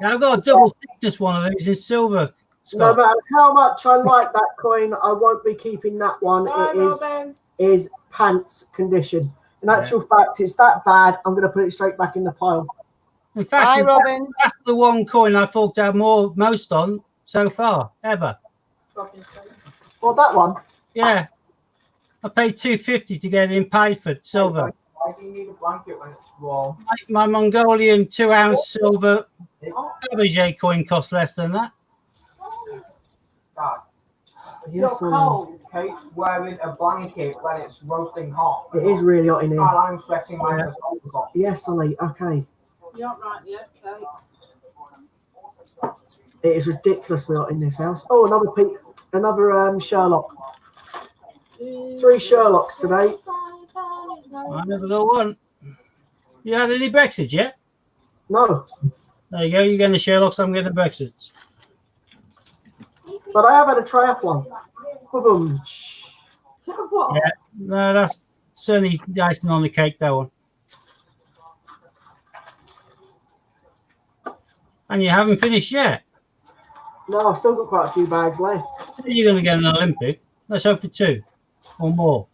Yeah, I've got a double thickness one of these in silver. No Scott. matter how much I like that coin, I won't be keeping that one. Bye, It Robin. is pants condition. In actual fact, it's that bad. I'm going to put it straight back in the pile. In fact, Hi, Robin. that's the one coin I forked out most on so far ever. Robin's going. Well, that one. Yeah, I paid $250 to get it in Pideford silver. Why do you need a blanket when it's warm? My Mongolian 2-ounce silver Fabergé coin cost less than that. Dad, Yes, you're cold. Kate's wearing a blanket when it's roasting hot. it is really hot in here. While I'm sweating like a soldier. Yes, Ollie. Okay. You're not right yet, Kate. It is ridiculously hot in this house. Oh, another Sherlock. 3 Sherlocks today. I never got one. You had any Brexit yet? No, There you go. You're getting the Sherlocks. I'm getting the Brexits. but I have had a triathlon. Boom. What? Yeah. No, that's certainly the icing on the cake, that one. And you haven't finished yet. No, I've still got quite a few bags left. You're going to get an Olympic. Let's hope for 2 or more.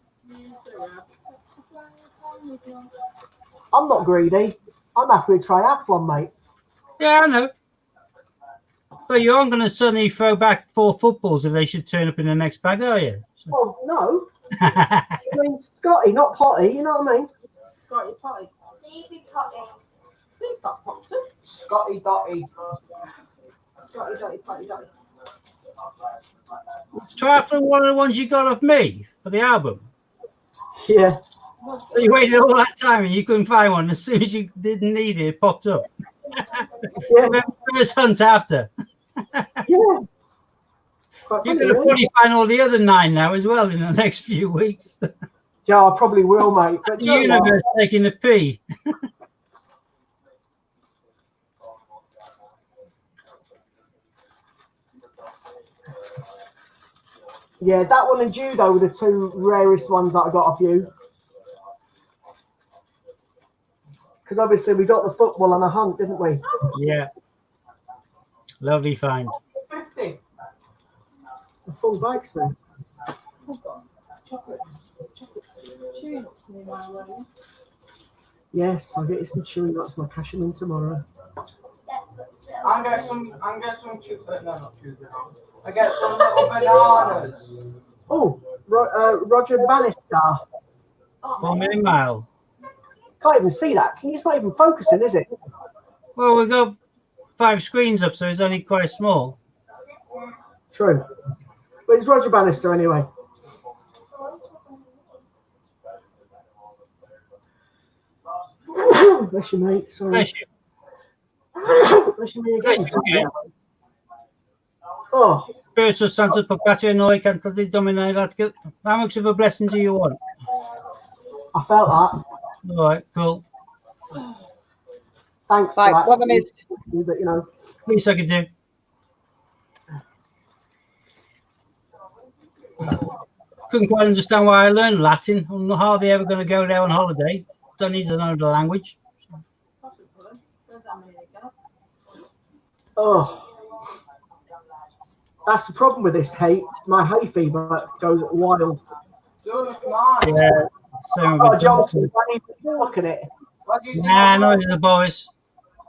I'm not greedy. I'm happy with triathlon, mate. Yeah, I know. But you aren't going to suddenly throw back 4 footballs if they should turn up in the next bag, are you? Well, no. I mean, Scotty, not Potty. You know what I mean? Scotty Potty. Steve's not Potter. Scotty Dotty. Scotty Dotty Potty Dotty. Triathlon one of the ones you got off me for the album. Yeah. So you waited all that time and you couldn't find one. As soon as you didn't need it, it popped up. Yeah. First hunt after. Yeah. Quite You're funny, going to really. probably find all the other 9 now as well in the next few weeks. Yeah, I probably will, mate. But The do you know what? universe taking a pee. Yeah, that one and judo were the 2 rarest ones that I got off you. Because obviously we got the football and a hunt, didn't we? Yeah. Lovely find. 50. A full bag soon. Chocolate chewing nuts in my room. Yes, I'll get you some chewing nuts when I cash them in tomorrow. I get some no, not Tuesday. I get some little bananas. Oh, Roger Bannister. 4 million mile. Can't even see that. It's not even focusing, is it? Well, we've got 5 screens up, so it's only quite small. True. But it's Roger Bannister anyway. Bless you, mate. Sorry. Bless you. Bless you, me again. Bless you. Oh, Spiritus Sanctus Pecatio Noi Cantati Domini Latque. How much of a blessing do you want? I felt that. All right, cool. Thanks Right, for that. what I missed. Steve, but, you know, Least I could do. Couldn't quite understand why I learned Latin. I'm hardly ever going to go there on holiday. Don't need to know the language. oh. That's the problem with this hate. My hay fever goes wild. Jules, come on. Yeah. Same Oh, with Johnson, I need to look at it. What do you think? Nah, no, the boys.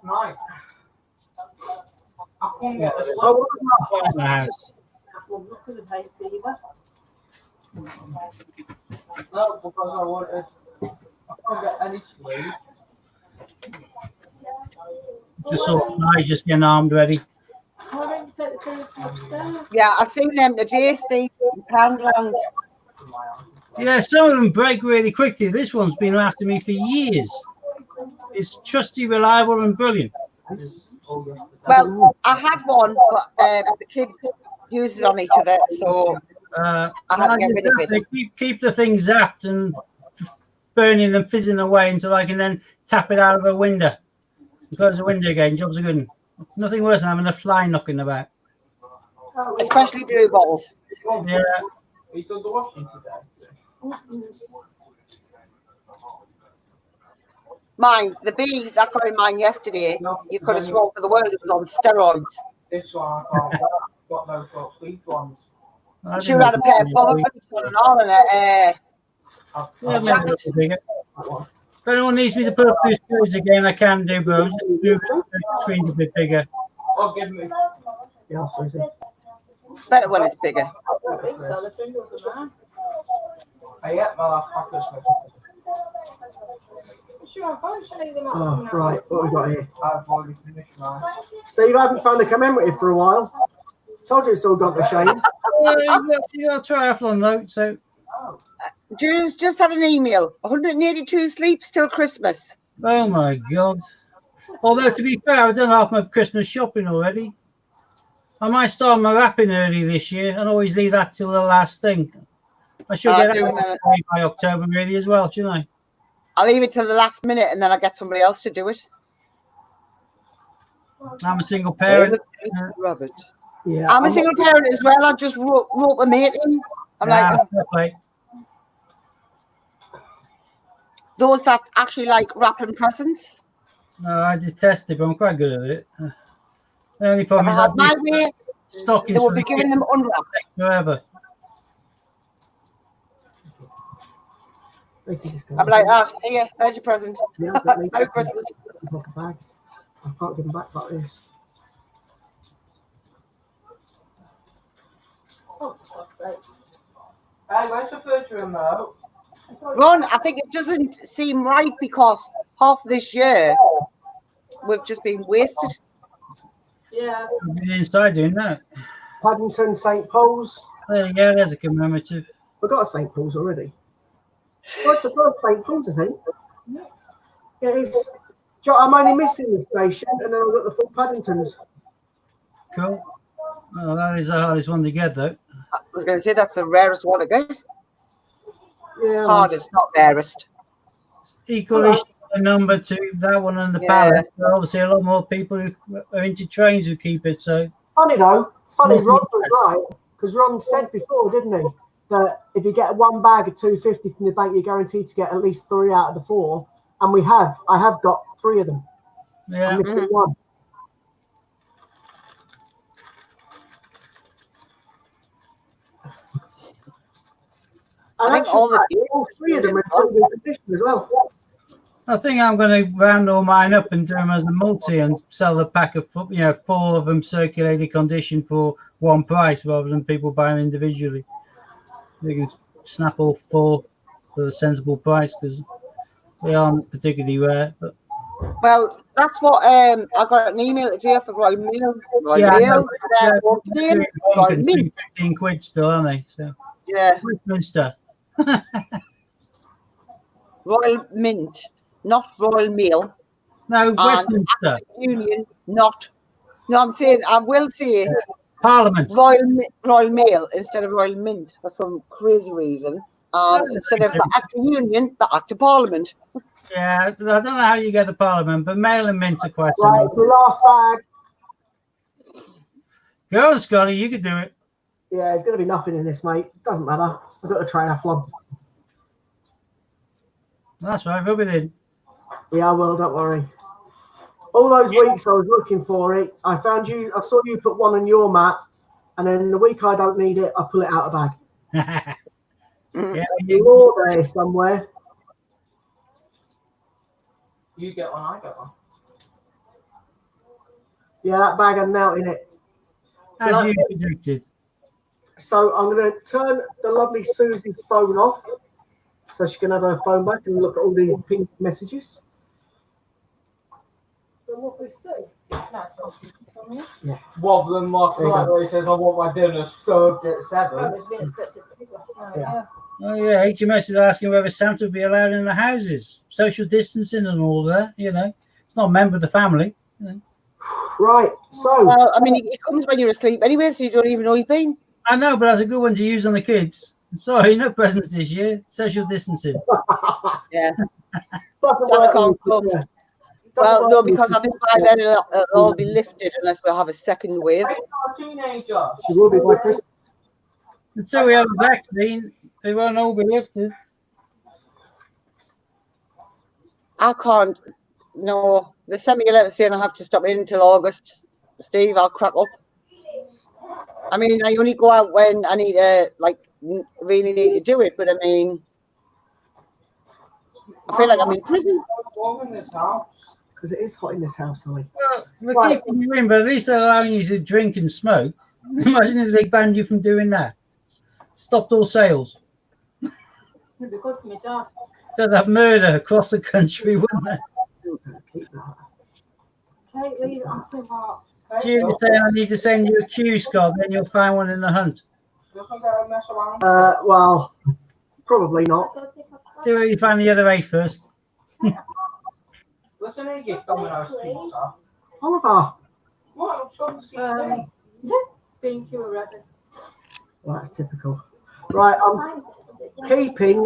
Nice. I couldn't get the slip. Oh, Quiet in the house. Look at the hay fever. No, because I wanted. I couldn't get any sleep. Just saw I just getting armed ready. Why don't you take the kids upstairs? Yeah, I've seen them today, Steve, in Poundland. Yeah, some of them break really quickly. This one's been lasting me for years. It's trusty, reliable, and brilliant. Well, I had one, but the kids use it on each other, so I had to get rid of it. They keep the thing zapped and burning and fizzing away until I can then tap it out of a window. Close the window again. Jobs are good. Nothing worse than having a fly knocking about. Especially blue bottles. Yeah. You done the washing today? Mine, the bee that got in mine yesterday, you could have sworn for the world it was on steroids. This one I can't. Got no sort of sweet ones. I She didn't had a know pair of it bomber was boots on and all in it. Yeah, maybe it's bigger. If anyone needs me to put up these screens again, I can do, but I'm just moving the screen's a bit bigger. Oh, give me. Yeah, Susie. Better when it's bigger. I think so. The fingers are there. I ate my last pack of Christmas. Sure, I can't show you them. Oh, right, what we got here? I've already finished mine. Steve, I haven't found a commemorative for a while. Told you it's all gone to shame. You got a triathlon note, so Julie's just had an email. 182 sleeps till Christmas. oh my god. Although to be fair, I've done half my Christmas shopping already. I might start my wrapping early this year and always leave that till the last thing. I should get doing that by October really as well, shouldn't I? I'll leave it till the last minute and then I'll get somebody else to do it. I'm a single parent. Robert. Yeah, I'm a single parent as well. I just wrote a mate in. I'm like, Like, those that actually like wrapping presents. no, I detest it, but I'm quite good at it. The only If problem I is had my way, stockings they would for be the giving kids them unwrapped. forever. I'm like that. Here, there's your present. Yeah, but me- Merry Christmas. Pocket bags. I can't give them back like this. Oh, for God's sake. Hey, where's the first remote? Ron, I think it doesn't seem right because half this year we've just been wasted. Yeah. I've been inside doing that. Paddington, St. Paul's. There you go, there's a commemorative. We've got a St. Paul's already. What's the first St. Paul's, I think? Yeah, it is. Joe, I'm only missing the station, and then I've got the full Paddingtons. Cool. Well, that is the hardest one to get, though. I was going to say that's the rarest one to get. Yeah. Hardest, not rarest. Equally a number to that one and the Yeah. pallet. There are obviously a lot more people who are into trains who keep it, so Funny though, it's funny. Yes, Ron was right because Ron said before, didn't he, that if you get one bag of 250 from the bank, you're guaranteed to get at least 3 out of the 4. And we have. I have got 3 of them. yeah. I'm missing one. And I think actually, all 3 of them are in pretty good condition as well. I think I'm going to round all mine up and do them as a multi and sell the pack of 4 of them circulated condition for one price rather than people buying individually. They can snap all 4 for a sensible price because they aren't particularly rare. But Well, that's what I got an email today for Royal Mail. Royal Yeah, I Mail. know. Royal Mint. 15 quid still, aren't they? So Yeah, Westminster. Royal Mint, not Royal Mail. No, Westminster. Union, not. No, I'm saying I will say Parliament. Royal Mail instead of Royal Mint for some crazy reason. Instead of the Act of Union, the Act of Parliament. Yeah, I don't know how you get the Parliament, but mail and mint are quite Right, similar. it's the last bag. Go on, Scotty, you can do it. Yeah, there's going to be nothing in this, mate. Doesn't matter. I've got a triathlon. That's right, rub it in. Yeah, I will, don't worry. All those weeks I was looking for it, I found you, I saw you put one on your mat, and then the week I don't need it, I pull it out of the bag. Yeah, You're there somewhere. You get one, I get one. Yeah, that bag had now in it. So, as that's you it. predicted. So I'm going to turn the lovely Susie's phone off so she can have her phone back and look at all these pink messages. So what we do? That's not from you. One of them last There you night go. where he says, I want my dinner served at 7. Oh, it's been expensive last night. Yeah. Yeah. Oh, yeah, HMS is asking whether Santa will be allowed in the houses. Social distancing and all that, you know. It's not a member of the family. Right, so Well, I mean, it comes when you're asleep anyway, so you don't even know you've been. I know, but that's a good one to use on the kids. Sorry, no presents this year. Social distancing. Yeah. doesn't Santa work can't with- come. yeah. Well, no, because I think by then it'll all be lifted unless we have a second wave. Teenager. She will be by Christmas. Until we have a vaccine, they won't all be lifted. I can't. No, they sent me a letter saying I have to stop in until August. Steve, I'll crack up. I mean, I only go out when I need to, like, really need to do it. But I mean, I feel like I'm in prison. Because it is hot in this house, Ollie. Well, we're Right. keeping you in, but at least they're allowing you to drink and smoke. Imagine if they banned you from doing that. Stopped all sales. Because my dad. They'd have murder across the country, wouldn't they? Keep that. Kate, leave it, I'm too hot. Julie saying I need to send you a cue, Scott, then you'll find one in the hunt. Well, probably not. See where you find the other 8 first. Listen here, you Domino's pizza. Oliver. What? I'm sorry. Being too already. Well, that's typical. Right, I'm keeping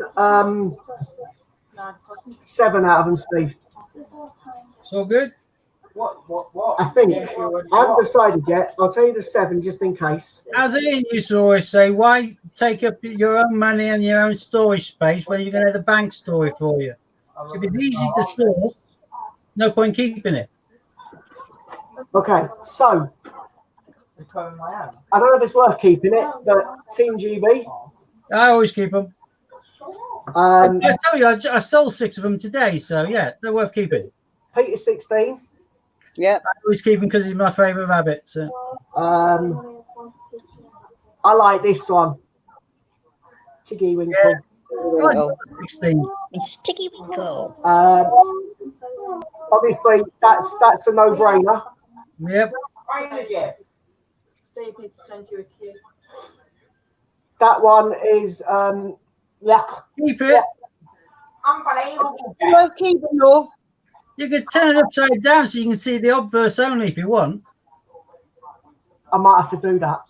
7 out of them, Steve. So good. What? I think. I haven't decided yet. I'll tell you the 7 just in case. As Ian used to always say, why take up your own money and your own storage space when you're going to have the bank store it for you? If it's easy to store, no point keeping it. Okay, so It's going in my hand. I don't know if it's worth keeping it, but Team GB. I always keep them. I tell you, I sold 6 of them today, so yeah, they're worth keeping. Peter 16. Yeah. I always keep them because he's my favourite rabbit. So. I like this one. Tiggy Winkle. Oh, 16. Sticky Winkle. Obviously, that's a no-brainer. Yep. Steve needs to send you a cue. That one is Lech. Keep it. Unbelievable. Well, keep it low. You could turn it upside down so you can see the obverse only if you want. I might have to do that.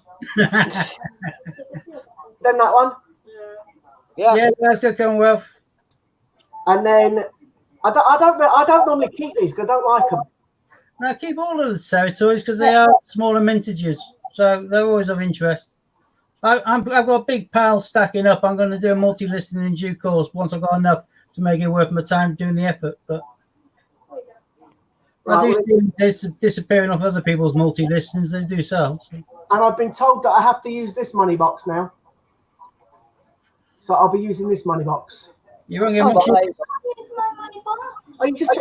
Then that one, Yeah. Yeah, that's good, Commonwealth. and then I don't normally keep these because I don't like them. Now keep all of the territories because they are smaller mintages, so they're always of interest. I've got a big pile stacking up. I'm going to do a multi-listing in due course once I've got enough to make it worth my time doing the effort. But I do see this disappearing off other people's multi-listings. They do sell. So. And I've been told that I have to use this money box now, so I'll be using this money box. You won't get much. Are you just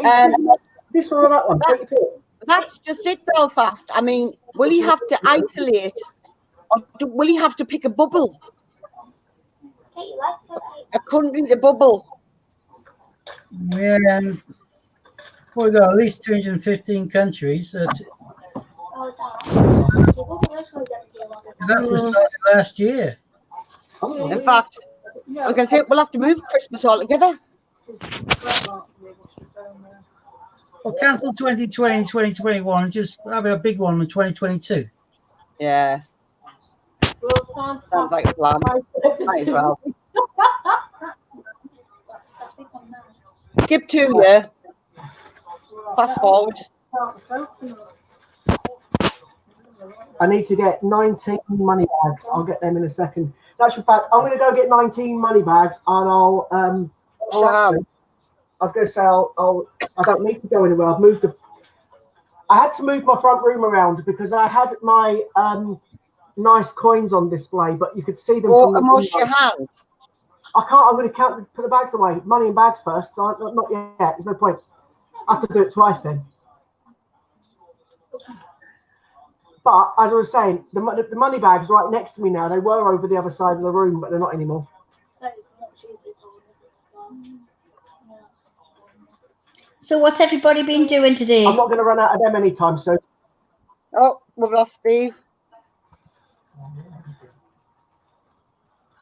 this one or that one? Take your pick. That's just it, Belfast. I mean, will he have to isolate, or will he have to pick a bubble? A country to bubble. Yeah, and we've got at least 215 countries. That was started last year. In fact, we can say we'll have to move Christmas altogether. Well, cancel 2020 and 2021 and just have a big one in 2022. Yeah, Well, Santa sounds like a plan. Might as well. Skip 2, yeah. Fast forward. I need to get 19 money bags. I'll get them in a second. That's in fact, I'm going to go get 19 money bags, and I was going to say I don't need to go anywhere. I had to move my front room around because I had my nice coins on display, but you could see them. Or from the wash window. your hands. I can't. I'm going to put the bags away. Money in bags first. So not yet. There's no point. I have to do it twice then. But as I was saying, the money bag's right next to me now. They were over the other side of the room, but they're not anymore. So what's everybody been doing today? I'm not going to run out of them anytime soon. Oh, we've lost Steve.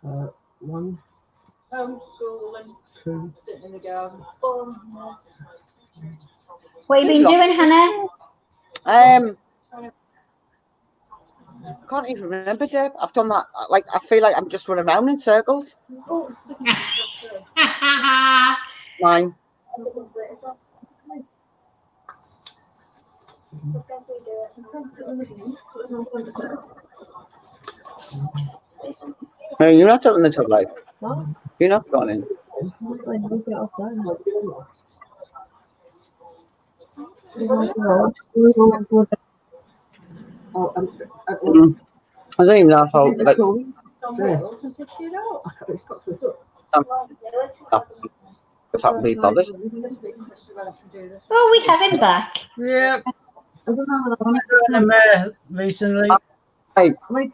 1, homeschooling, 2. sitting in the garden. What have you been doing, Hannah? Can't even remember, Deb. I've done that. Like, I feel like I'm just running around in circles. Oh, Mine. No, you're not up in the top life. You're not gone in. I don't even know how like It stops my foot. if I can be bothered. Oh, we have him back. Yeah. I've done a mayor recently. Hey, I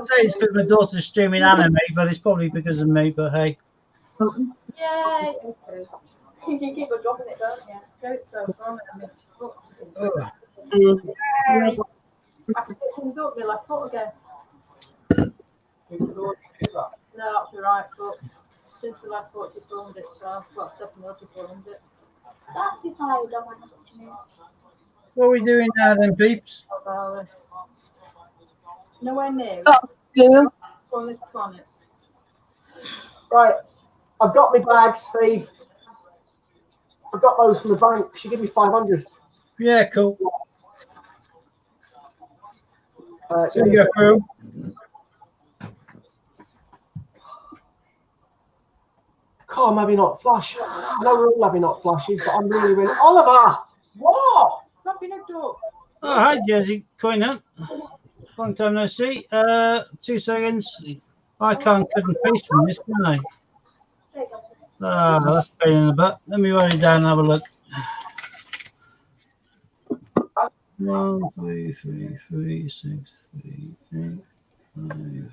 say it's because my daughter's streaming anime, but it's probably because of me. But hey, Yay! You can keep on dropping it, don't you? Don't so far. ugh. I can pick things up, my left foot again. No, you're right, but since the last foot, you filmed it, so I've got to step and watch you filmed it. That's if I don't want to touch me. What are we doing now then, peeps? Nowhere near. dear. On this planet. Right, I've got my bags, Steve. I've got those from the bank. She give me 500. Yeah, cool. So yeah, you're through. God, maybe not flush. I know we're all having hot flushes, but I'm really, really. Oliver! What? Stop being a dog. Oh, hi, Jersey Coin Hunt. Long time no see. 2 seconds. I can't cut and paste from this, can I? Ah, that's a pain in the butt. Let me write it down and have a look. 1, 3, 3, 3, 6, 3, 8, 5,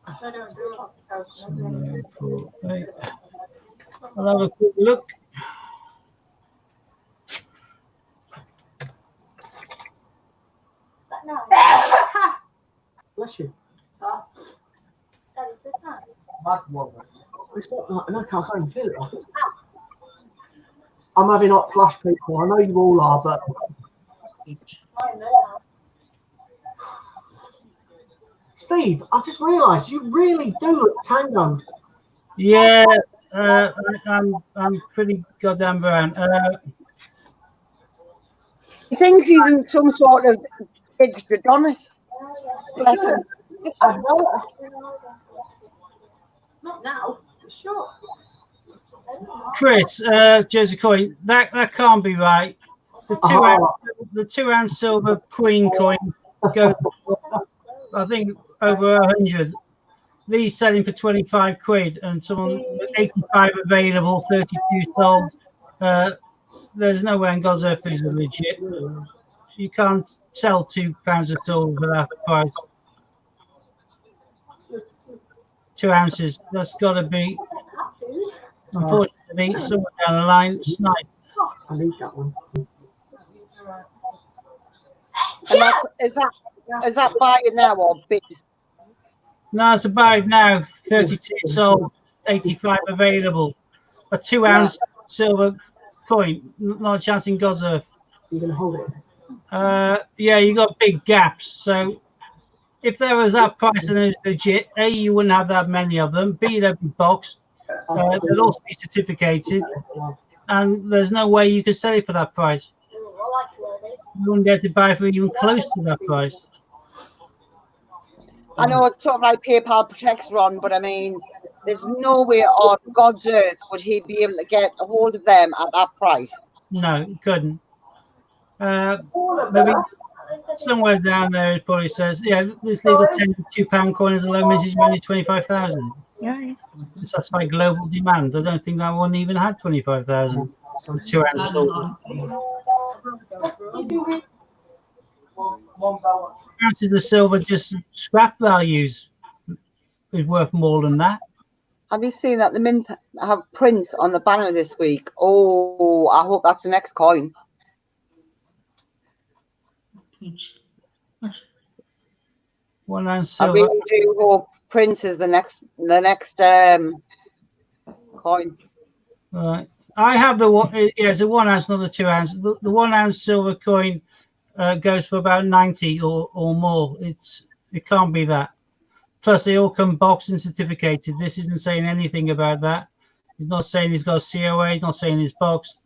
I don't do it. 7, 4, 8. I'll have a quick look. Bless you. That is so sad. It's not, I can't even feel it. I'm having hot flush, people. I know you all are, but Steve, I just realised you really do look tangoed. Yeah, I'm pretty goddamn brown. He thinks he's in some sort of aged Adonis. Bless him. I know. Not now. For sure. Chris, Jersey Coin, that can't be right. The 2 ounce silver Queen coin goes for, I think, over 100. These selling for 25 quid, and someone 85 available, 32 sold. There's no way in God's earth these are legit. You can't sell £2 of silver for that price. 2 ounces. That's got to be, unfortunately, somewhere down the line, snipe. I need that one. And is that buy it now or bid? No, it's about now. 32 sold, 85 available. A 2 ounce silver coin. Not a chance in God's earth. You're going to hold it? Yeah, you got big gaps. So if there was that price and it was legit, A, you wouldn't have that many of them. B, they'd be boxed. They'd also be certificated. And there's no way you could sell it for that price. You wouldn't be able to buy it for even close to that price. I know it's sort of like PayPal protects Ron, but I mean, there's no way on God's earth would he be able to get a hold of them at that price. No, you couldn't. Maybe somewhere down there it probably says, yeah, this legal £2 coin is a low mintage value 25,000. Yeah. To satisfy global demand. I don't think that one even had 25,000. 2 ounce silver. Ounces of silver, just scrap values is worth more than that. Have you seen that the Mint have Prince on the banner this week? Oh, I hope that's the next coin. 1 ounce I silver. really do hope Prince is the next coin. Right. I have the one. Yeah, it's a 1 ounce, not a 2 ounce. The 1 ounce silver coin goes for about 90 or more. It can't be that. Plus, they all come boxed and certificated. This isn't saying anything about that. He's not saying he's got a COA. He's not saying he's boxed.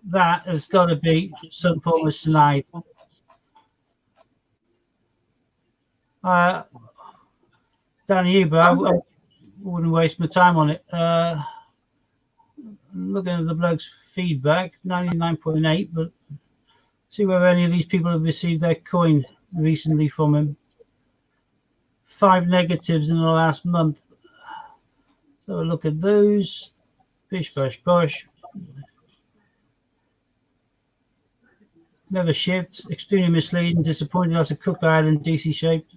that has got to be some form of snipe. Danny Huber, I wouldn't waste my time on it. Looking at the bloke's feedback, 99.8, but see whether any of these people have received their coin recently from him. 5 negatives in the last month. So look at those. Bish, bash, bosh. Never shipped. Extremely misleading. Disappointed as a Cook Island DC shaped.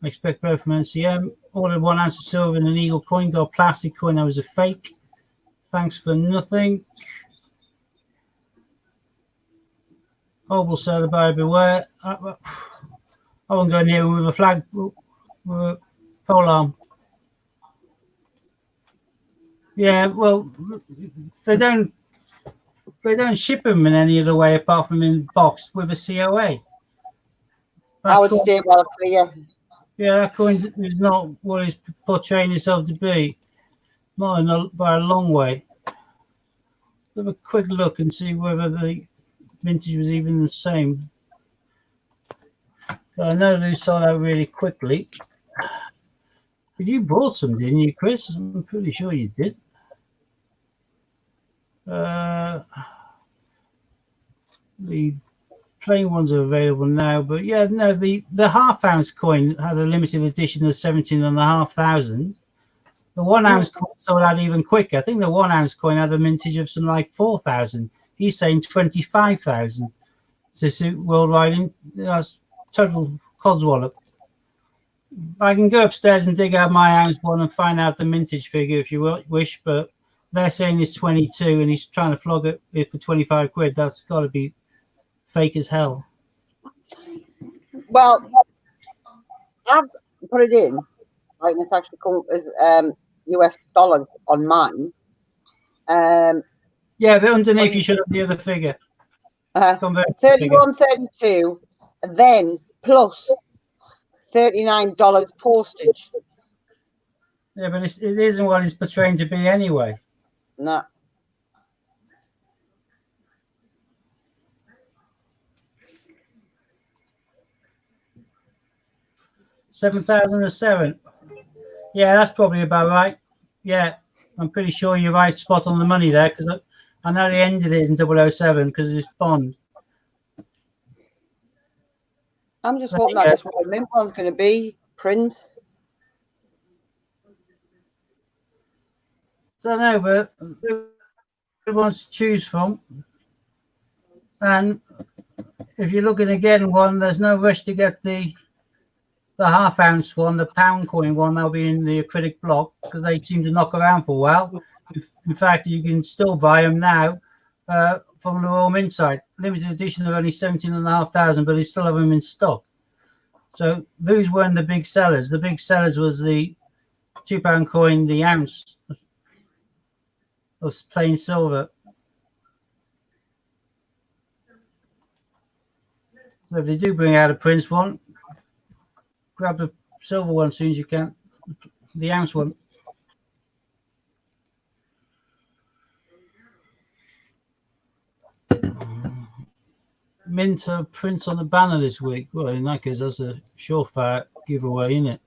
I expect both from NCM. Ordered 1 ounce of silver and an eagle coin. Got a plastic coin that was a fake. Thanks for nothing. Obel said about beware. I won't go near him with a flag, with a pole arm. Yeah, well, they don't ship them in any other way apart from in box with a COA. I would stay well clear. Yeah, that coin is not what it's portraying itself to be. Not by a long way. Have a quick look and see whether the vintage was even the same. I know they sold out really quickly. But you bought some, didn't you, Chris? I'm pretty sure you did. The plain ones are available now, but yeah, no, the half ounce coin had a limited edition of 17,500. The 1 ounce coin sold out even quicker. I think the 1 ounce coin had a mintage of something like 4,000. He's saying 25,000 to suit worldwide. That's total codswallop. I can go upstairs and dig out my ounce one and find out the mintage figure if you wish, but they're saying it's 22 and he's trying to flog it for 25 quid. That's got to be fake as hell. Well, I've put it in. Right, and it's actually come as US dollars on mine. Yeah, but underneath you should have the other figure. 31.32, then plus $39 postage. Yeah, but it isn't what it's portraying to be anyway. No. $7,007. Yeah, that's probably about right. Yeah, I'm pretty sure you're right, spot on the money there, because I know they ended it in 007 because of this Bond. I'm just hoping that this Royal Mint one's going to be Prince. Don't know, but good ones to choose from. And if you're looking again one, there's no rush to get the half ounce one, the pound coin one. That'll be in the acrylic block because they seem to knock around for a while. In fact, you can still buy them now from the Royal Mint side. Limited edition of only 17,500, but they still have them in stock. So those weren't the big sellers. The big sellers was the £2 coin, the ounce of plain silver. So if they do bring out a Prince one, grab the silver one as soon as you can, the ounce one. Mint Prince on the banner this week. Well, in that case, that's a surefire giveaway, isn't it?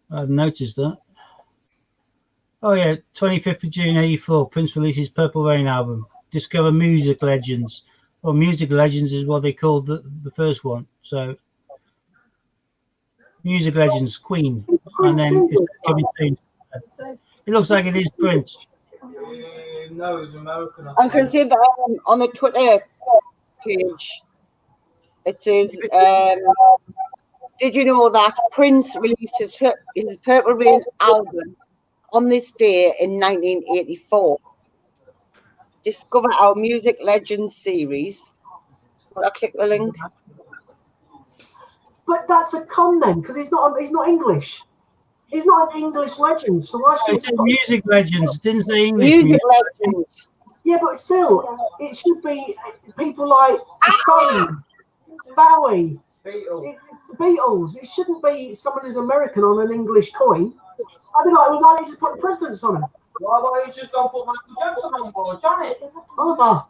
I've noticed that. Oh yeah, 25th of June 84, Prince releases Purple Rain album. Discover Music Legends. Well, Music Legends is what they called the first one. So, Music Legends, Queen. And then it's coming soon. It looks like it is Prince. No, it's American. I can see that on the Twitter page. It says, did you know that Prince released his Purple Rain album on this day in 1984? Discover our Music Legends series. Will I click the link? But that's a con then, because he's not English. He's not an English legend, so why should It's Music Legends, didn't say English. Music Legends. Yeah, but still, it should be people like Stones, Bowie, Beatles. It shouldn't be someone who's American on an English coin. I'd be like, well, why don't you just put the presidents on them? Why don't you just go put Michael Jackson on board, Janet? Oliver,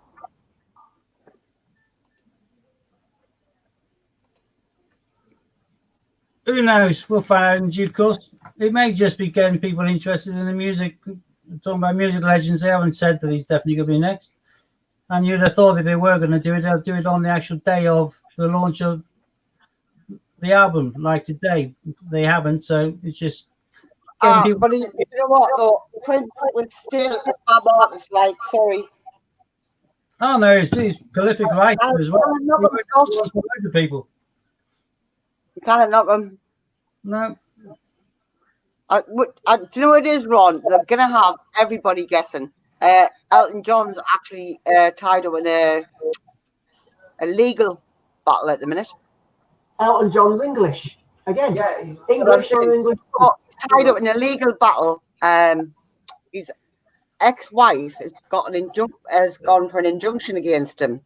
Who knows? We'll find out in due course. It may just be getting people interested in the music. Talking about music legends, they haven't said that he's definitely going to be next. And you'd have thought if they were going to do it, they'll do it on the actual day of the launch of the album, like today. They haven't, so it's just getting people. But you know what, though? Prince was still a fab artist, like, sorry. Oh, no, he's prolific writer as well. He wrote songs for loads of people. You can't knock him. No. Do you know what it is, Ron? They're going to have everybody guessing. Elton John's actually tied up in a legal battle at the minute. Elton John's English again. Yeah, he's English or English. Oh, tied up in a legal battle. His ex-wife has gone for an injunction against him.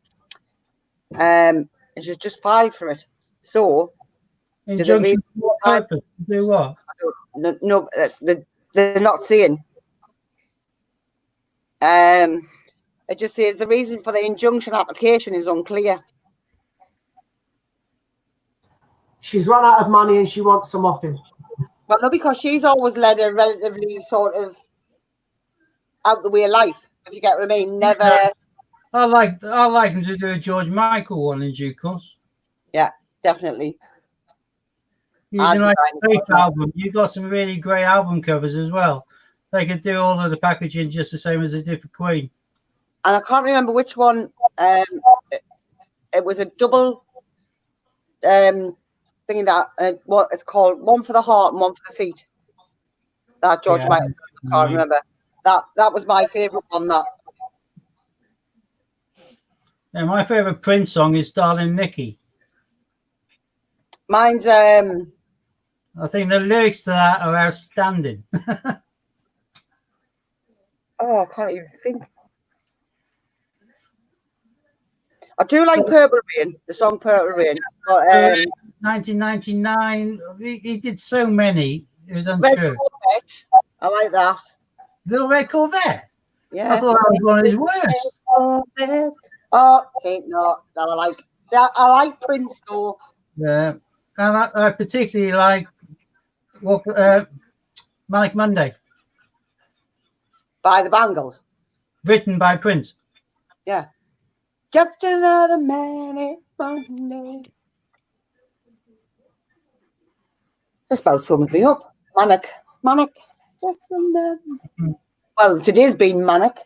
And she's just filed for it. So, Injunction for what purpose? Do what? No, they're not saying. It just says the reason for the injunction application is unclear. She's run out of money and she wants some off him. Well, no, because she's always led a relatively sort of out the way life, if you get what I mean. Never. I like him to do a George Michael one in due course. Yeah, definitely. Using like a great album. You've got some really great album covers as well. They could do all of the packaging just the same as they did for Queen. And I can't remember which one. It was a double thing that what it's called, one for the heart and one for the feet. That George Michael. I can't remember. That was my favourite one. That. Yeah, my favourite Prince song is "Darling Nikki." Mine's I think the lyrics to that are outstanding. I can't even think. I do like Purple Rain, the song Purple Rain. But, 1999, he did so many. It was Red untrue. Corvette, I like that. Little Red Corvette. Yeah. I thought that was one of his worst. Corvette. Oh, see, no, I like. See, I like Prince though. Yeah, and I particularly like Manic Monday, By the Bangles. written by Prince. Yeah. Just another Manic Monday. This about sums me up. Manic. Just another. Well, today's been manic.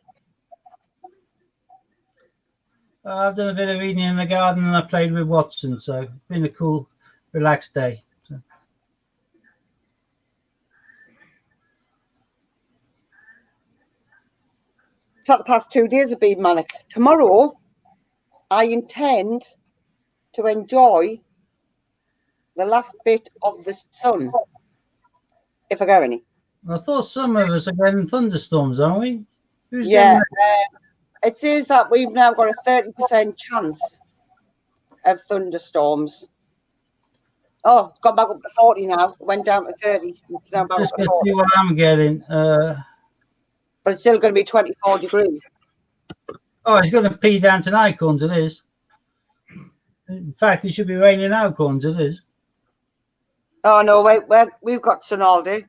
I've done a bit of reading in the garden and I played with Watson, so it's been a cool, relaxed day. So. The past 2 days have been manic. Tomorrow, I intend to enjoy the last bit of the sun, if I get any. I thought some of us are getting thunderstorms, aren't we? Who's Yeah. getting It says that we've now got a 30% chance of thunderstorms. Oh, it's gone back up to 40 now. It went down to 30. It's now back Just up to going to 40. see what I'm getting. But it's still going to be 24 degrees. Oh, it's going to pee down tonight, according to this. In fact, it should be raining out, according to this. Oh, no, wait. We've got sun all day.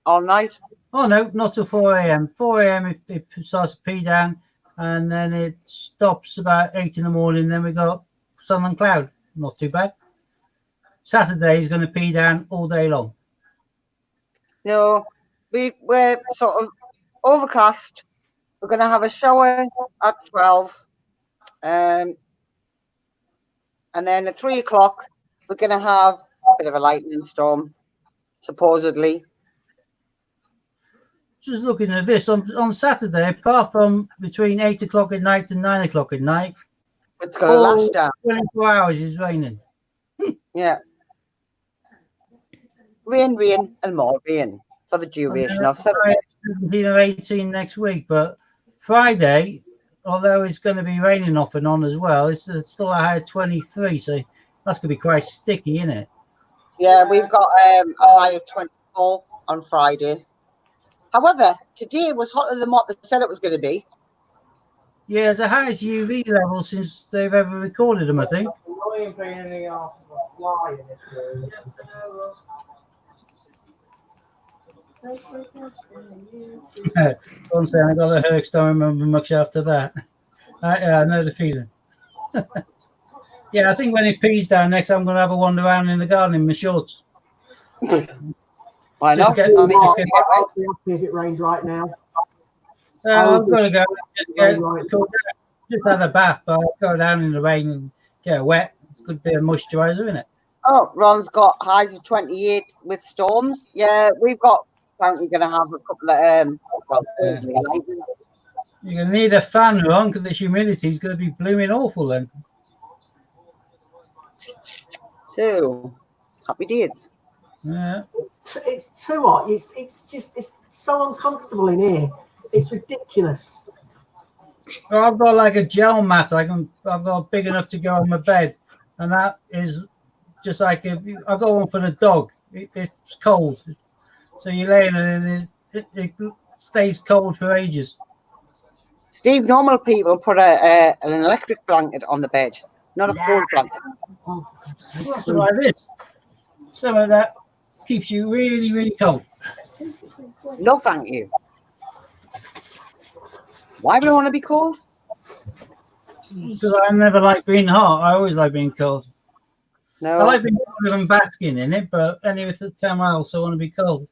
All night. Oh, no, not till 4 a.m. 4 a.m. it starts to pee down, and then it stops about 8 in the morning. Then we got sun and cloud. Not too bad. Saturday is going to pee down all day long. No, we're sort of overcast. We're going to have a shower at 12. And then at 3 o'clock, we're going to have a bit of a lightning storm, supposedly. Just looking at this on Saturday, apart from between 8 o'clock at night and 9 o'clock at night, It's going to lash down. 24 hours is raining. Yeah. Rain, and more rain for the duration of 17 or 18 next week, but Friday, although it's going to be raining off and on as well, it's still a high of 23, so that's going to be quite sticky, isn't it? Yeah, we've got a high of 24 on Friday. However, today was hotter than what they said it was going to be. Yeah, it's the highest UV level since they've ever recorded them, I think. ain't paying any off of a fly in this room. Yes, I know. Don't say I got the Hercs, don't remember much after that. I know the feeling. Yeah, I think when it pees down next, I'm going to have a wander around in the garden in my shorts. Why Just not? get- I mean, just get wet. I'll be happy if it rains right now. I'm going to go just have a bath, but I'll go down in the rain and get wet. It's a good bit of moisturiser, isn't it? Oh, Ron's got highs of 28 with storms. Yeah, we've got apparently going to have a couple of Yeah. You're going to need a fan, Ron, because the humidity is going to be blooming awful then. So happy days. Yeah. It's too hot. It's so uncomfortable in here. It's ridiculous. Well, I've got like a gel mat. I've got big enough to go on my bed, and that is just like I've got one for the dog. It's cold, so you lay in it and it stays cold for ages. Steve, normal people put an electric blanket on the bed, not a cold blanket. Oh, Something like this. Something that keeps you really, really cold. No, thank you. Why would I want to be cold? Because I never like being hot. I always like being cold. No. I like being cold and basking in it, but anyway, at the time I also want to be cold.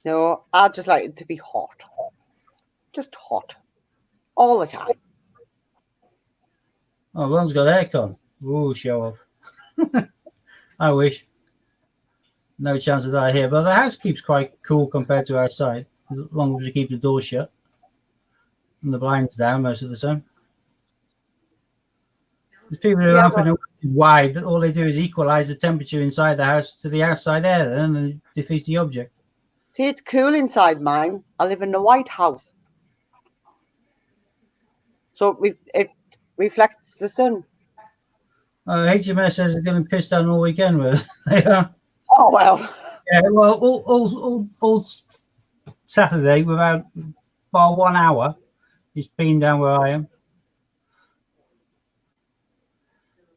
No, I just like it to be hot. Just hot. All the time. Oh, Ron's got aircon. Ooh, show off. I wish. No chance of that here, but the house keeps quite cool compared to outside, as long as we keep the door shut and the blinds down most of the time. There's people who Yeah, open it wide, all they do is equalize the temperature inside the house to the outside air, then, and it defeats the object. See, it's cool inside mine. I live in the White House. So it reflects the sun. HMS says they're getting pissed down all weekend with they are. Oh, well. Yeah, well, all Saturday without bar 1 hour, it's been down where I am.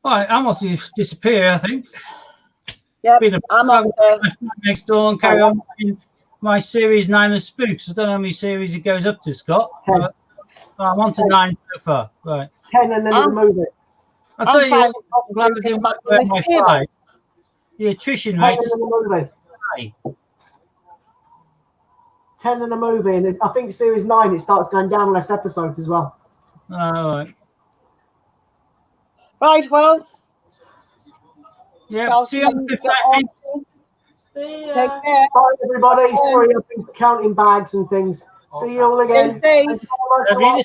All right, I'm off to disappear, I think. Yep, Been a I'm on the... next door and carry on watching my series 9 of Spooks. I don't know how many series it goes up to, Scott. 10. But I'm on to 9 so far. Right. 10 and then the movie. I'll tell you what, I'm I'm glad I didn't wear my fly. The attrition 10 rate and is then the movie. high. 10 and a movie, and I think series 9 it starts going down less episodes as well. All right. Right, well, Yeah, I'll see you on the get on. 15th. See Take ya. care. Bye, everybody. Sorry, I've been counting bags and things. See you all again. Stay safe. Thank you very much. Have you